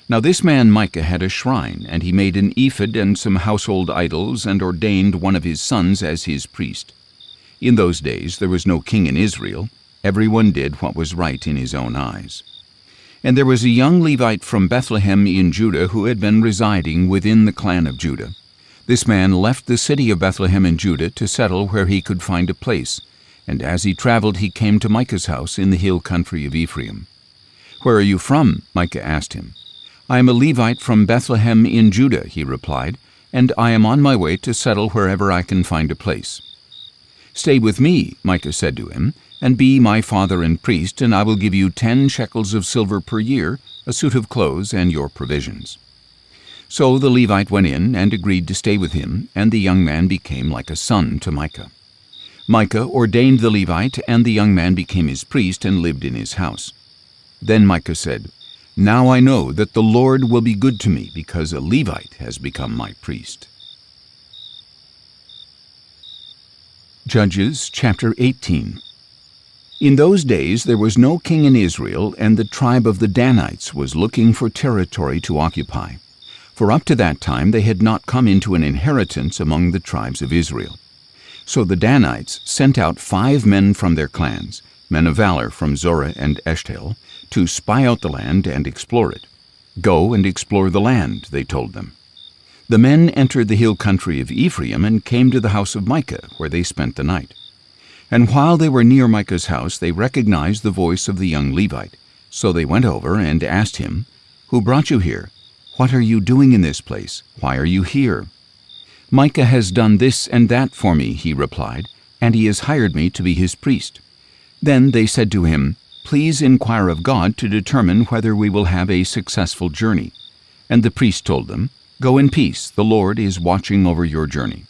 Now this man Micah had a shrine, and he made an ephod and some household idols, and ordained one of his sons as his priest. In those days there was no king in Israel. Everyone did what was right in his own eyes. And there was a young Levite from Bethlehem in Judah who had been residing within the clan of Judah. This man left the city of Bethlehem in Judah to settle where he could find a place, and as he traveled he came to Micah's house in the hill country of Ephraim. "Where are you from?" Micah asked him. "I am a Levite from Bethlehem in Judah," he replied, "and I am on my way to settle wherever I can find a place." "Stay with me," Micah said to him, "and be my father and priest, and I will give you 10 shekels of silver per year, a suit of clothes, and your provisions." So the Levite went in and agreed to stay with him, and the young man became like a son to Micah. Micah ordained the Levite, and the young man became his priest and lived in his house. Then Micah said, "Now I know that the Lord will be good to me, because a Levite has become my priest." Judges chapter 18. In those days there was no king in Israel, and the tribe of the Danites was looking for territory to occupy. For up to that time they had not come into an inheritance among the tribes of Israel. So the Danites sent out 5 men from their clans, men of valor from Zorah and Eshtaol, to spy out the land and explore it. "Go and explore the land," they told them. The men entered the hill country of Ephraim and came to the house of Micah, where they spent the night. And while they were near Micah's house, they recognized the voice of the young Levite. So they went over and asked him, "Who brought you here? What are you doing in this place? Why are you here?" "Micah has done this and that for me," he replied, "and he has hired me to be his priest." Then they said to him, "Please inquire of God to determine whether we will have a successful journey." And the priest told them, "Go in peace, the Lord is watching over your journey."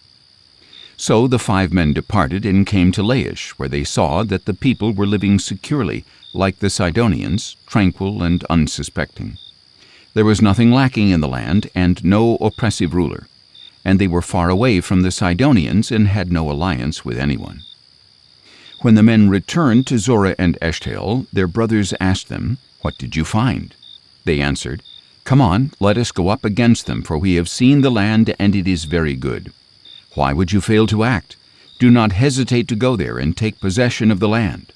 So the 5 men departed and came to Laish, where they saw that the people were living securely, like the Sidonians, tranquil and unsuspecting. There was nothing lacking in the land, and no oppressive ruler. And they were far away from the Sidonians and had no alliance with anyone. When the men returned to Zorah and Eshtaol, their brothers asked them, "What did you find?" They answered, "Come on, let us go up against them, for we have seen the land, and it is very good." "Why would you fail to act? Do not hesitate to go there and take possession of the land.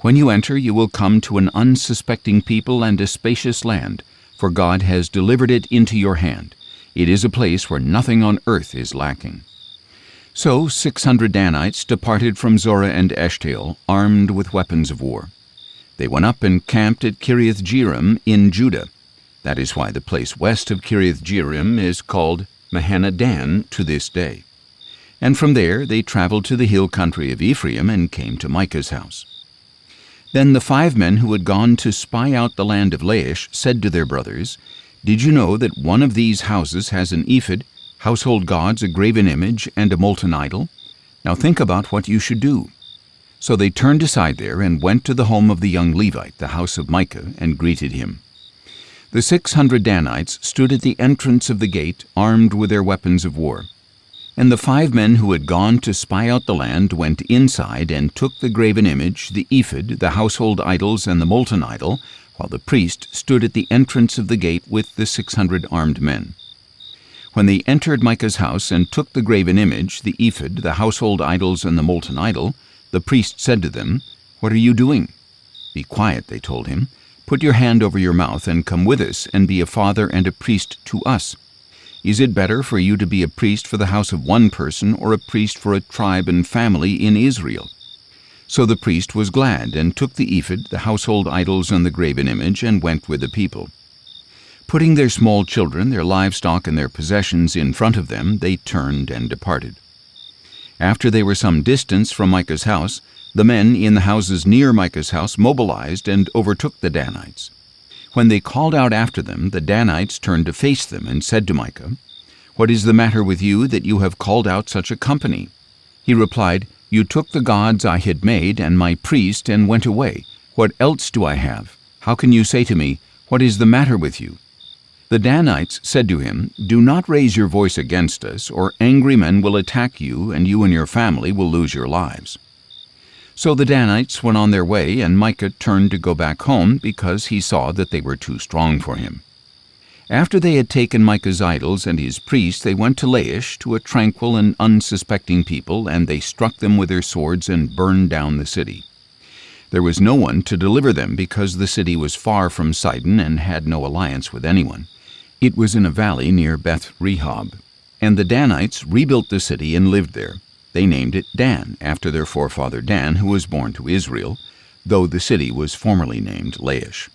When you enter, you will come to an unsuspecting people and a spacious land, for God has delivered it into your hand. It is a place where nothing on earth is lacking." So 600 Danites departed from Zorah and Eshtaol, armed with weapons of war. They went up and camped at Kiriath-Jearim in Judah. That is why the place west of Kiriath-Jearim is called Mahanadan to this day. And from there they traveled to the hill country of Ephraim and came to Micah's house. Then the 5 men who had gone to spy out the land of Laish said to their brothers, "Did you know that one of these houses has an ephod, household gods, a graven image, and a molten idol? Now think about what you should do." So they turned aside there and went to the home of the young Levite, the house of Micah, and greeted him. The 600 Danites stood at the entrance of the gate, armed with their weapons of war. And the 5 men who had gone to spy out the land went inside and took the graven image, the ephod, the household idols, and the molten idol, while the priest stood at the entrance of the gate with the 600 armed men. When they entered Micah's house and took the graven image, the ephod, the household idols, and the molten idol, the priest said to them, "What are you doing?" "Be quiet," they told him. "Put your hand over your mouth and come with us and be a father and a priest to us. Is it better for you to be a priest for the house of one person or a priest for a tribe and family in Israel?" So the priest was glad and took the ephod, the household idols, and the graven image and went with the people. Putting their small children, their livestock, and their possessions in front of them, they turned and departed. After they were some distance from Micah's house, the men in the houses near Micah's house mobilized and overtook the Danites. When they called out after them, the Danites turned to face them and said to Micah, "What is the matter with you that you have called out such a company?" He replied, "You took the gods I had made and my priest and went away. What else do I have? How can you say to me, 'What is the matter with you?'" The Danites said to him, "Do not raise your voice against us, or angry men will attack you, and you and your family will lose your lives." So the Danites went on their way, and Micah turned to go back home because he saw that they were too strong for him. After they had taken Micah's idols and his priests, they went to Laish, to a tranquil and unsuspecting people, and they struck them with their swords and burned down the city. There was no one to deliver them because the city was far from Sidon and had no alliance with anyone. It was in a valley near Beth Rehob, and the Danites rebuilt the city and lived there. They named it Dan, after their forefather Dan, who was born to Israel, though the city was formerly named Laish.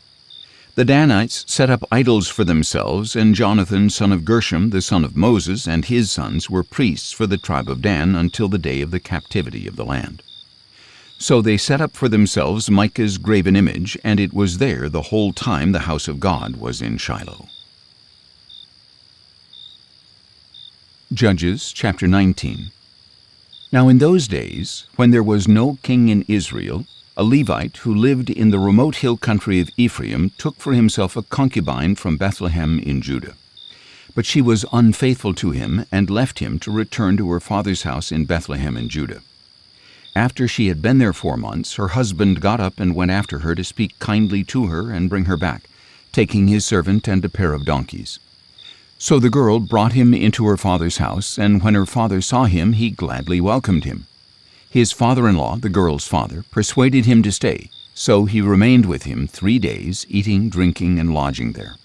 The Danites set up idols for themselves, and Jonathan, son of Gershom, the son of Moses, and his sons were priests for the tribe of Dan until the day of the captivity of the land. So they set up for themselves Micah's graven image, and it was there the whole time the house of God was in Shiloh. Judges chapter 19. Now in those days, when there was no king in Israel, a Levite who lived in the remote hill country of Ephraim took for himself a concubine from Bethlehem in Judah. But she was unfaithful to him and left him to return to her father's house in Bethlehem in Judah. After she had been there 4 months, her husband got up and went after her to speak kindly to her and bring her back, taking his servant and a pair of donkeys. So the girl brought him into her father's house, and when her father saw him, he gladly welcomed him. His father-in-law, the girl's father, persuaded him to stay, so he remained with him 3 days, eating, drinking, and lodging there.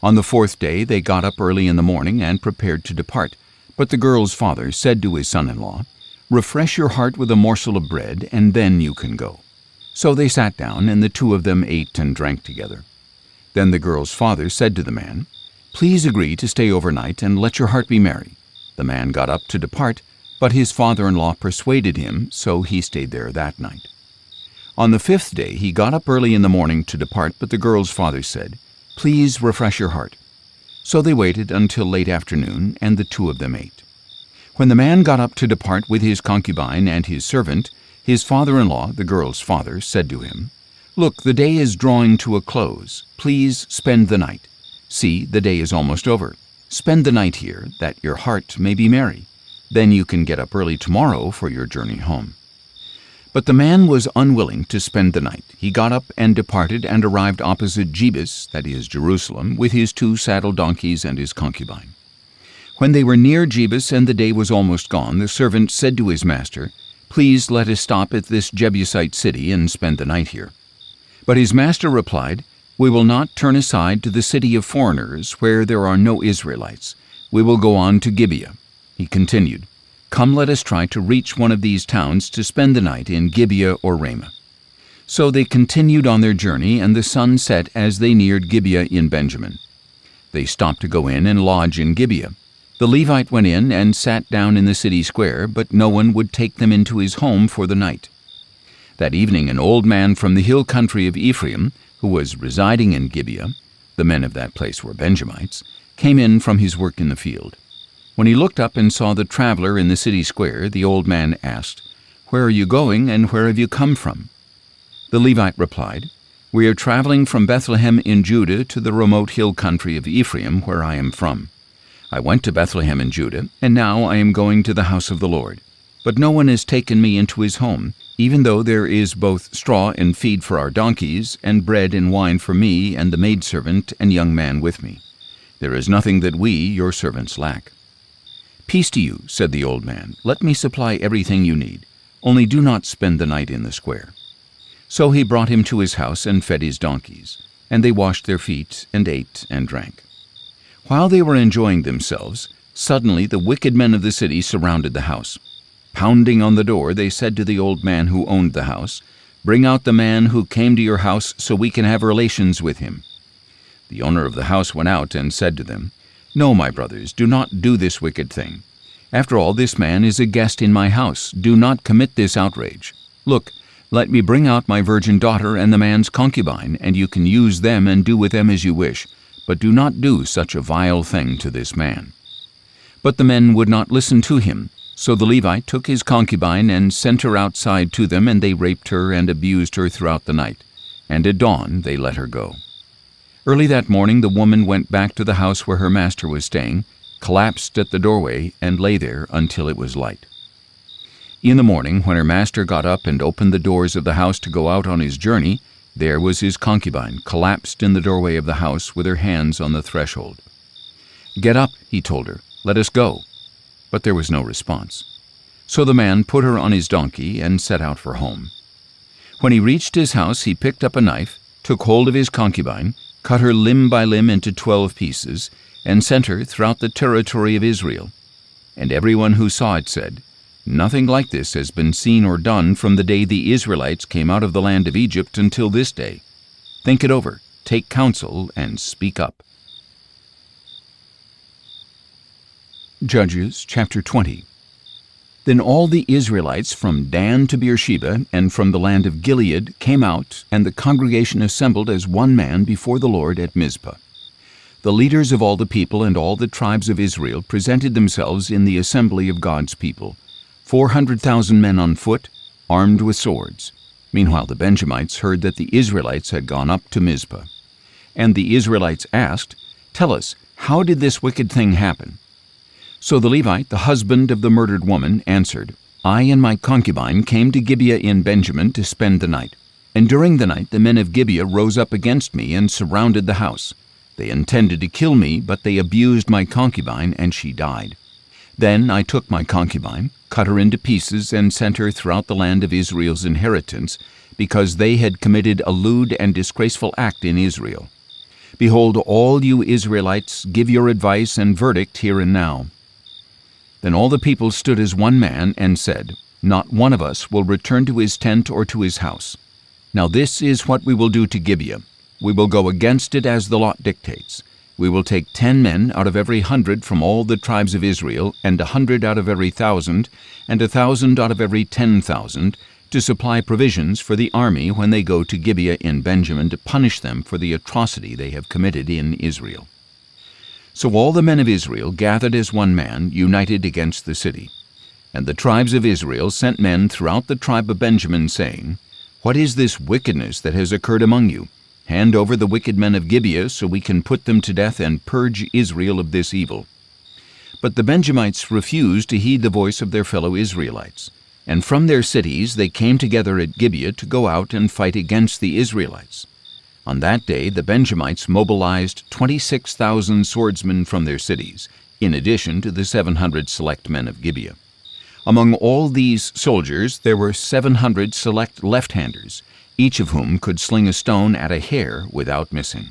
On the 4th day they got up early in the morning and prepared to depart, but the girl's father said to his son-in-law, "Refresh your heart with a morsel of bread, and then you can go." So they sat down, and the two of them ate and drank together. Then the girl's father said to the man, "Please agree to stay overnight, and let your heart be merry." The man got up to depart, but his father-in-law persuaded him, so he stayed there that night. On the 5th day he got up early in the morning to depart, but the girl's father said, "Please refresh your heart." So they waited until late afternoon, and the two of them ate. When the man got up to depart with his concubine and his servant, his father-in-law, the girl's father, said to him, "Look, the day is drawing to a close. Please spend the night. See, the day is almost over. Spend the night here, that your heart may be merry. Then you can get up early tomorrow for your journey home." But the man was unwilling to spend the night. He got up and departed and arrived opposite Jebus, that is Jerusalem, with his 2 saddle donkeys and his concubine. When they were near Jebus and the day was almost gone, the servant said to his master, "Please let us stop at this Jebusite city and spend the night here." But his master replied, "We will not turn aside to the city of foreigners, where there are no Israelites. We will go on to Gibeah." He continued, "Come, let us try to reach one of these towns to spend the night in Gibeah or Ramah." So they continued on their journey, and the sun set as they neared Gibeah in Benjamin. They stopped to go in and lodge in Gibeah. The Levite went in and sat down in the city square, but no one would take them into his home for the night. That evening an old man from the hill country of Ephraim, who was residing in Gibeah, the men of that place were Benjamites, came in from his work in the field. When he looked up and saw the traveler in the city square, the old man asked, "Where are you going, and where have you come from?" The Levite replied, "We are traveling from Bethlehem in Judah to the remote hill country of Ephraim, where I am from. I went to Bethlehem in Judah, and now I am going to the house of the Lord. But no one has taken me into his home, even though there is both straw and feed for our donkeys, and bread and wine for me and the maidservant and young man with me. There is nothing that we, your servants, lack. "Peace to you," said the old man. "Let me supply everything you need. Only do not spend the night in the square." So he brought him to his house and fed his donkeys, and they washed their feet and ate and drank. While they were enjoying themselves, suddenly the wicked men of the city surrounded the house. Pounding on the door, they said to the old man who owned the house, "Bring out the man who came to your house so we can have relations with him." The owner of the house went out and said to them, "No, my brothers, do not do this wicked thing. After all, this man is a guest in my house. Do not commit this outrage. Look, let me bring out my virgin daughter and the man's concubine, and you can use them and do with them as you wish, but do not do such a vile thing to this man." But the men would not listen to him. So the Levite took his concubine and sent her outside to them, and they raped her and abused her throughout the night. And at dawn they let her go. Early that morning the woman went back to the house where her master was staying, collapsed at the doorway, and lay there until it was light. In the morning, when her master got up and opened the doors of the house to go out on his journey, there was his concubine, collapsed in the doorway of the house with her hands on the threshold. "Get up," he told her. "Let us go." But there was no response. So the man put her on his donkey and set out for home. When he reached his house, he picked up a knife, took hold of his concubine, cut her limb by limb into 12 pieces, and sent her throughout the territory of Israel. And everyone who saw it said, "Nothing like this has been seen or done from the day the Israelites came out of the land of Egypt until this day. Think it over, take counsel, and speak up." Judges chapter 20. Then all the Israelites from Dan to Beersheba and from the land of Gilead came out, and the congregation assembled as one man before the Lord at Mizpah. The leaders of all the people and all the tribes of Israel presented themselves in the assembly of God's people, 400,000 men on foot, armed with swords. Meanwhile the Benjamites heard that the Israelites had gone up to Mizpah. And the Israelites asked, "Tell us, how did this wicked thing happen?" So the Levite, the husband of the murdered woman, answered, "I and my concubine came to Gibeah in Benjamin to spend the night. And during the night the men of Gibeah rose up against me and surrounded the house. They intended to kill me, but they abused my concubine, and she died. Then I took my concubine, cut her into pieces, and sent her throughout the land of Israel's inheritance, because they had committed a lewd and disgraceful act in Israel. Behold, all you Israelites, give your advice and verdict here and now." Then all the people stood as one man and said, "Not one of us will return to his tent or to his house. Now this is what we will do to Gibeah. We will go against it as the lot dictates. We will take 10 men out of every 100 from all the tribes of Israel, and 100 out of every 1,000, and 1,000 out of every 10,000, to supply provisions for the army when they go to Gibeah in Benjamin to punish them for the atrocity they have committed in Israel." So all the men of Israel gathered as one man, united against the city. And the tribes of Israel sent men throughout the tribe of Benjamin, saying, "What is this wickedness that has occurred among you? Hand over the wicked men of Gibeah, so we can put them to death and purge Israel of this evil." But the Benjamites refused to heed the voice of their fellow Israelites. And from their cities they came together at Gibeah to go out and fight against the Israelites. On that day the Benjamites mobilized 26,000 swordsmen from their cities, in addition to the 700 select men of Gibeah. Among all these soldiers there were 700 select left-handers, each of whom could sling a stone at a hair without missing.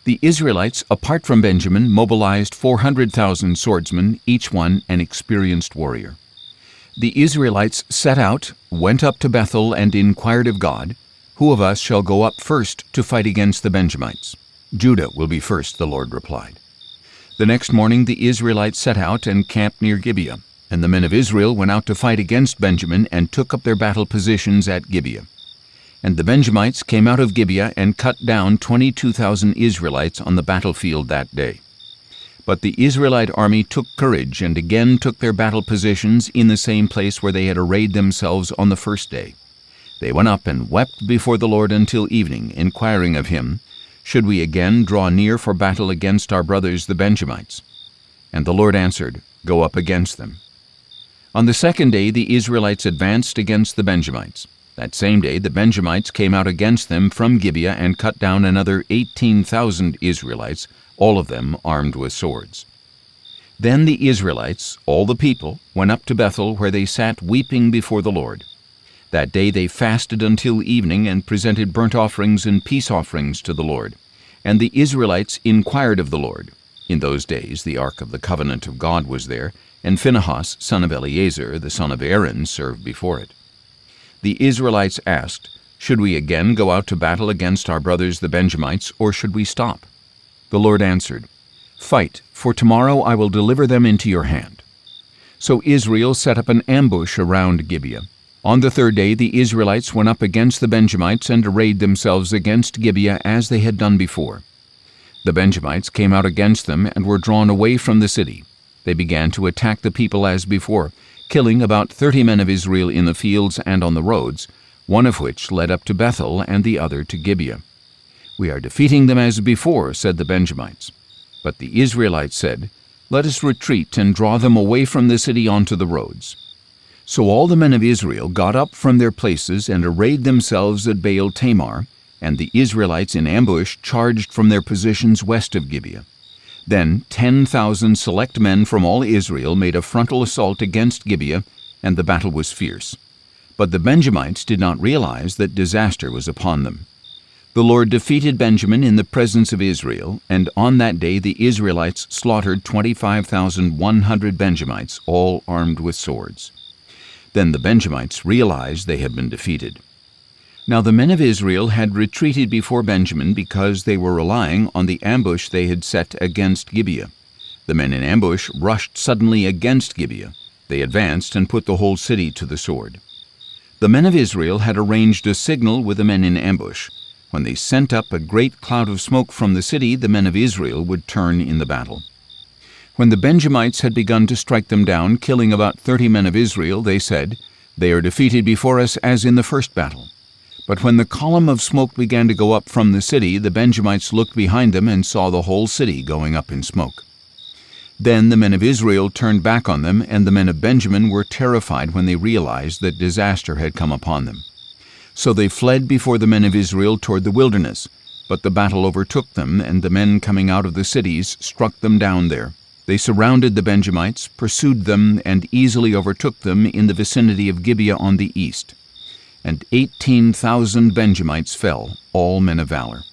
The Israelites, apart from Benjamin, mobilized 400,000 swordsmen, each one an experienced warrior. The Israelites set out, went up to Bethel, and inquired of God, "Who of us shall go up first to fight against the Benjamites?" "Judah will be first," the Lord replied. The next morning the Israelites set out and camped near Gibeah, and the men of Israel went out to fight against Benjamin and took up their battle positions at Gibeah. And the Benjamites came out of Gibeah and cut down 22,000 Israelites on the battlefield that day. But the Israelite army took courage and again took their battle positions in the same place where they had arrayed themselves on the first day. They went up and wept before the Lord until evening, inquiring of him, "Should we again draw near for battle against our brothers the Benjamites?" And the Lord answered, "Go up against them." On the second day the Israelites advanced against the Benjamites. That same day the Benjamites came out against them from Gibeah and cut down another 18,000 Israelites, all of them armed with swords. Then the Israelites, all the people, went up to Bethel, where they sat weeping before the Lord. That day they fasted until evening and presented burnt offerings and peace offerings to the Lord. And the Israelites inquired of the Lord. In those days the ark of the covenant of God was there, and Phinehas, son of Eleazar, the son of Aaron, served before it. The Israelites asked, "Should we again go out to battle against our brothers the Benjamites, or should we stop?" The Lord answered, "Fight, for tomorrow I will deliver them into your hand." So Israel set up an ambush around Gibeah. On the third day the Israelites went up against the Benjamites and arrayed themselves against Gibeah as they had done before. The Benjamites came out against them and were drawn away from the city. They began to attack the people as before, killing about 30 men of Israel in the fields and on the roads, one of which led up to Bethel and the other to Gibeah. "We are defeating them as before," said the Benjamites. But the Israelites said, "Let us retreat and draw them away from the city onto the roads." So all the men of Israel got up from their places and arrayed themselves at Baal Tamar, and the Israelites in ambush charged from their positions west of Gibeah. Then 10,000 select men from all Israel made a frontal assault against Gibeah, and the battle was fierce. But the Benjamites did not realize that disaster was upon them. The Lord defeated Benjamin in the presence of Israel, and on that day the Israelites slaughtered 25,100 Benjamites, all armed with swords. Then the Benjamites realized they had been defeated. Now the men of Israel had retreated before Benjamin because they were relying on the ambush they had set against Gibeah. The men in ambush rushed suddenly against Gibeah. They advanced and put the whole city to the sword. The men of Israel had arranged a signal with the men in ambush. When they sent up a great cloud of smoke from the city, the men of Israel would turn in the battle. When the Benjamites had begun to strike them down, killing about 30 men of Israel, they said, "They are defeated before us as in the first battle." But when the column of smoke began to go up from the city, the Benjamites looked behind them and saw the whole city going up in smoke. Then the men of Israel turned back on them, and the men of Benjamin were terrified when they realized that disaster had come upon them. So they fled before the men of Israel toward the wilderness, but the battle overtook them, and the men coming out of the cities struck them down there. They surrounded the Benjamites, pursued them, and easily overtook them in the vicinity of Gibeah on the east. And 18,000 Benjamites fell, all men of valor.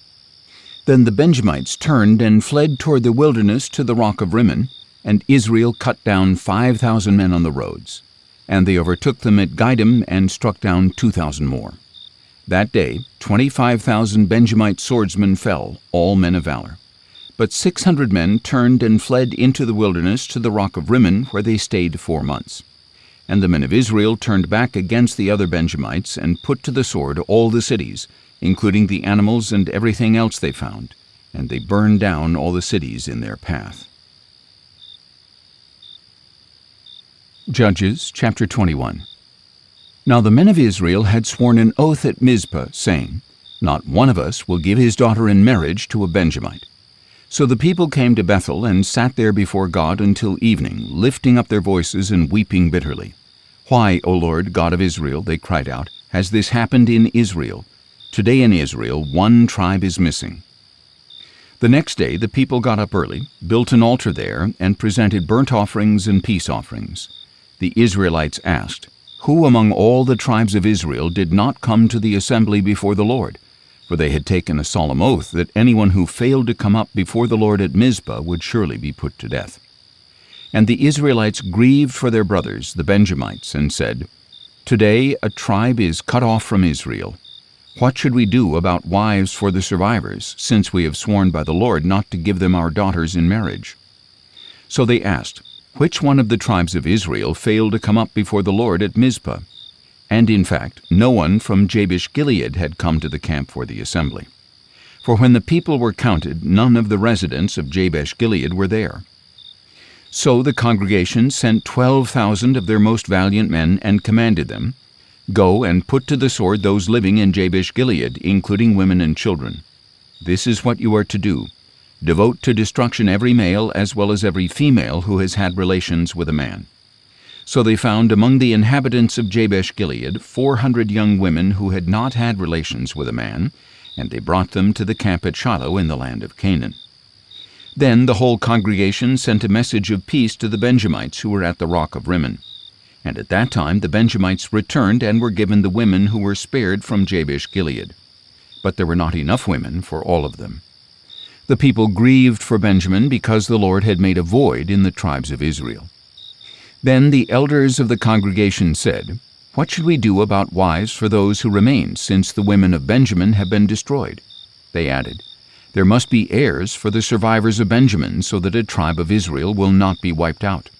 Then the Benjamites turned and fled toward the wilderness to the rock of Rimmon, and Israel cut down 5,000 men on the roads. And they overtook them at Gidom and struck down 2,000 more. That day 25,000 Benjamite swordsmen fell, all men of valor. But 600 men turned and fled into the wilderness to the rock of Rimmon, where they stayed 4 months. And the men of Israel turned back against the other Benjamites and put to the sword all the cities, including the animals and everything else they found, and they burned down all the cities in their path. Judges chapter 21. Now the men of Israel had sworn an oath at Mizpah, saying, "Not one of us will give his daughter in marriage to a Benjamite." So the people came to Bethel and sat there before God until evening, lifting up their voices and weeping bitterly. "Why, O Lord, God of Israel," they cried out, "has this happened in Israel? Today in Israel 1 tribe is missing." The next day the people got up early, built an altar there, and presented burnt offerings and peace offerings. The Israelites asked, "Who among all the tribes of Israel did not come to the assembly before the Lord?" For they had taken a solemn oath that anyone who failed to come up before the Lord at Mizpah would surely be put to death. And the Israelites grieved for their brothers, the Benjamites, and said, "Today a tribe is cut off from Israel. What should we do about wives for the survivors, since we have sworn by the Lord not to give them our daughters in marriage?" So they asked, "Which one of the tribes of Israel failed to come up before the Lord at Mizpah?" And in fact, no one from Jabesh-Gilead had come to the camp for the assembly. For when the people were counted, none of the residents of Jabesh-Gilead were there. So the congregation sent 12,000 of their most valiant men and commanded them, "Go and put to the sword those living in Jabesh-Gilead, including women and children. This is what you are to do. Devote to destruction every male as well as every female who has had relations with a man." So they found among the inhabitants of Jabesh-Gilead 400 young women who had not had relations with a man, and they brought them to the camp at Shiloh in the land of Canaan. Then the whole congregation sent a message of peace to the Benjamites who were at the rock of Rimmon. And at that time the Benjamites returned and were given the women who were spared from Jabesh Gilead. But there were not enough women for all of them. The people grieved for Benjamin because the Lord had made a void in the tribes of Israel. Then the elders of the congregation said, "What should we do about wives for those who remain, since the women of Benjamin have been destroyed?" They added, "There must be heirs for the survivors of Benjamin, so that a tribe of Israel will not be wiped out.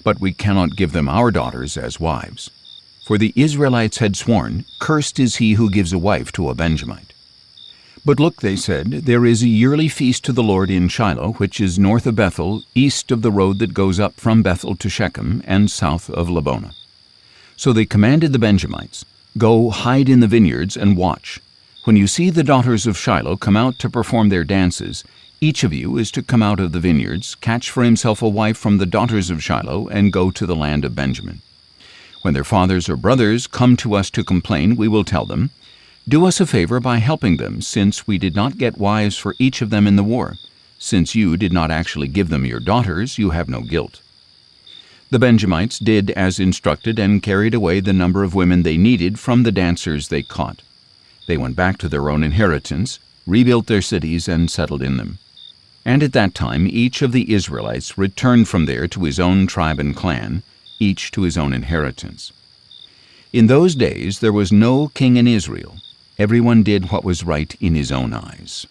But we cannot give them our daughters as wives." For the Israelites had sworn, "Cursed is he who gives a wife to a Benjamite." "But look," they said, "there is a yearly feast to the Lord in Shiloh, which is north of Bethel, east of the road that goes up from Bethel to Shechem, and south of Lebonah." So they commanded the Benjamites, "Go hide in the vineyards and watch. When you see the daughters of Shiloh come out to perform their dances, each of you is to come out of the vineyards, catch for himself a wife from the daughters of Shiloh, and go to the land of Benjamin. When their fathers or brothers come to us to complain, we will tell them, 'Do us a favor by helping them, since we did not get wives for each of them in the war. Since you did not actually give them your daughters, you have no guilt.'" The Benjamites did as instructed and carried away the number of women they needed from the dancers they caught. They went back to their own inheritance, rebuilt their cities, and settled in them. And at that time each of the Israelites returned from there to his own tribe and clan, each to his own inheritance. In those days there was no king in Israel. Everyone did what was right in his own eyes.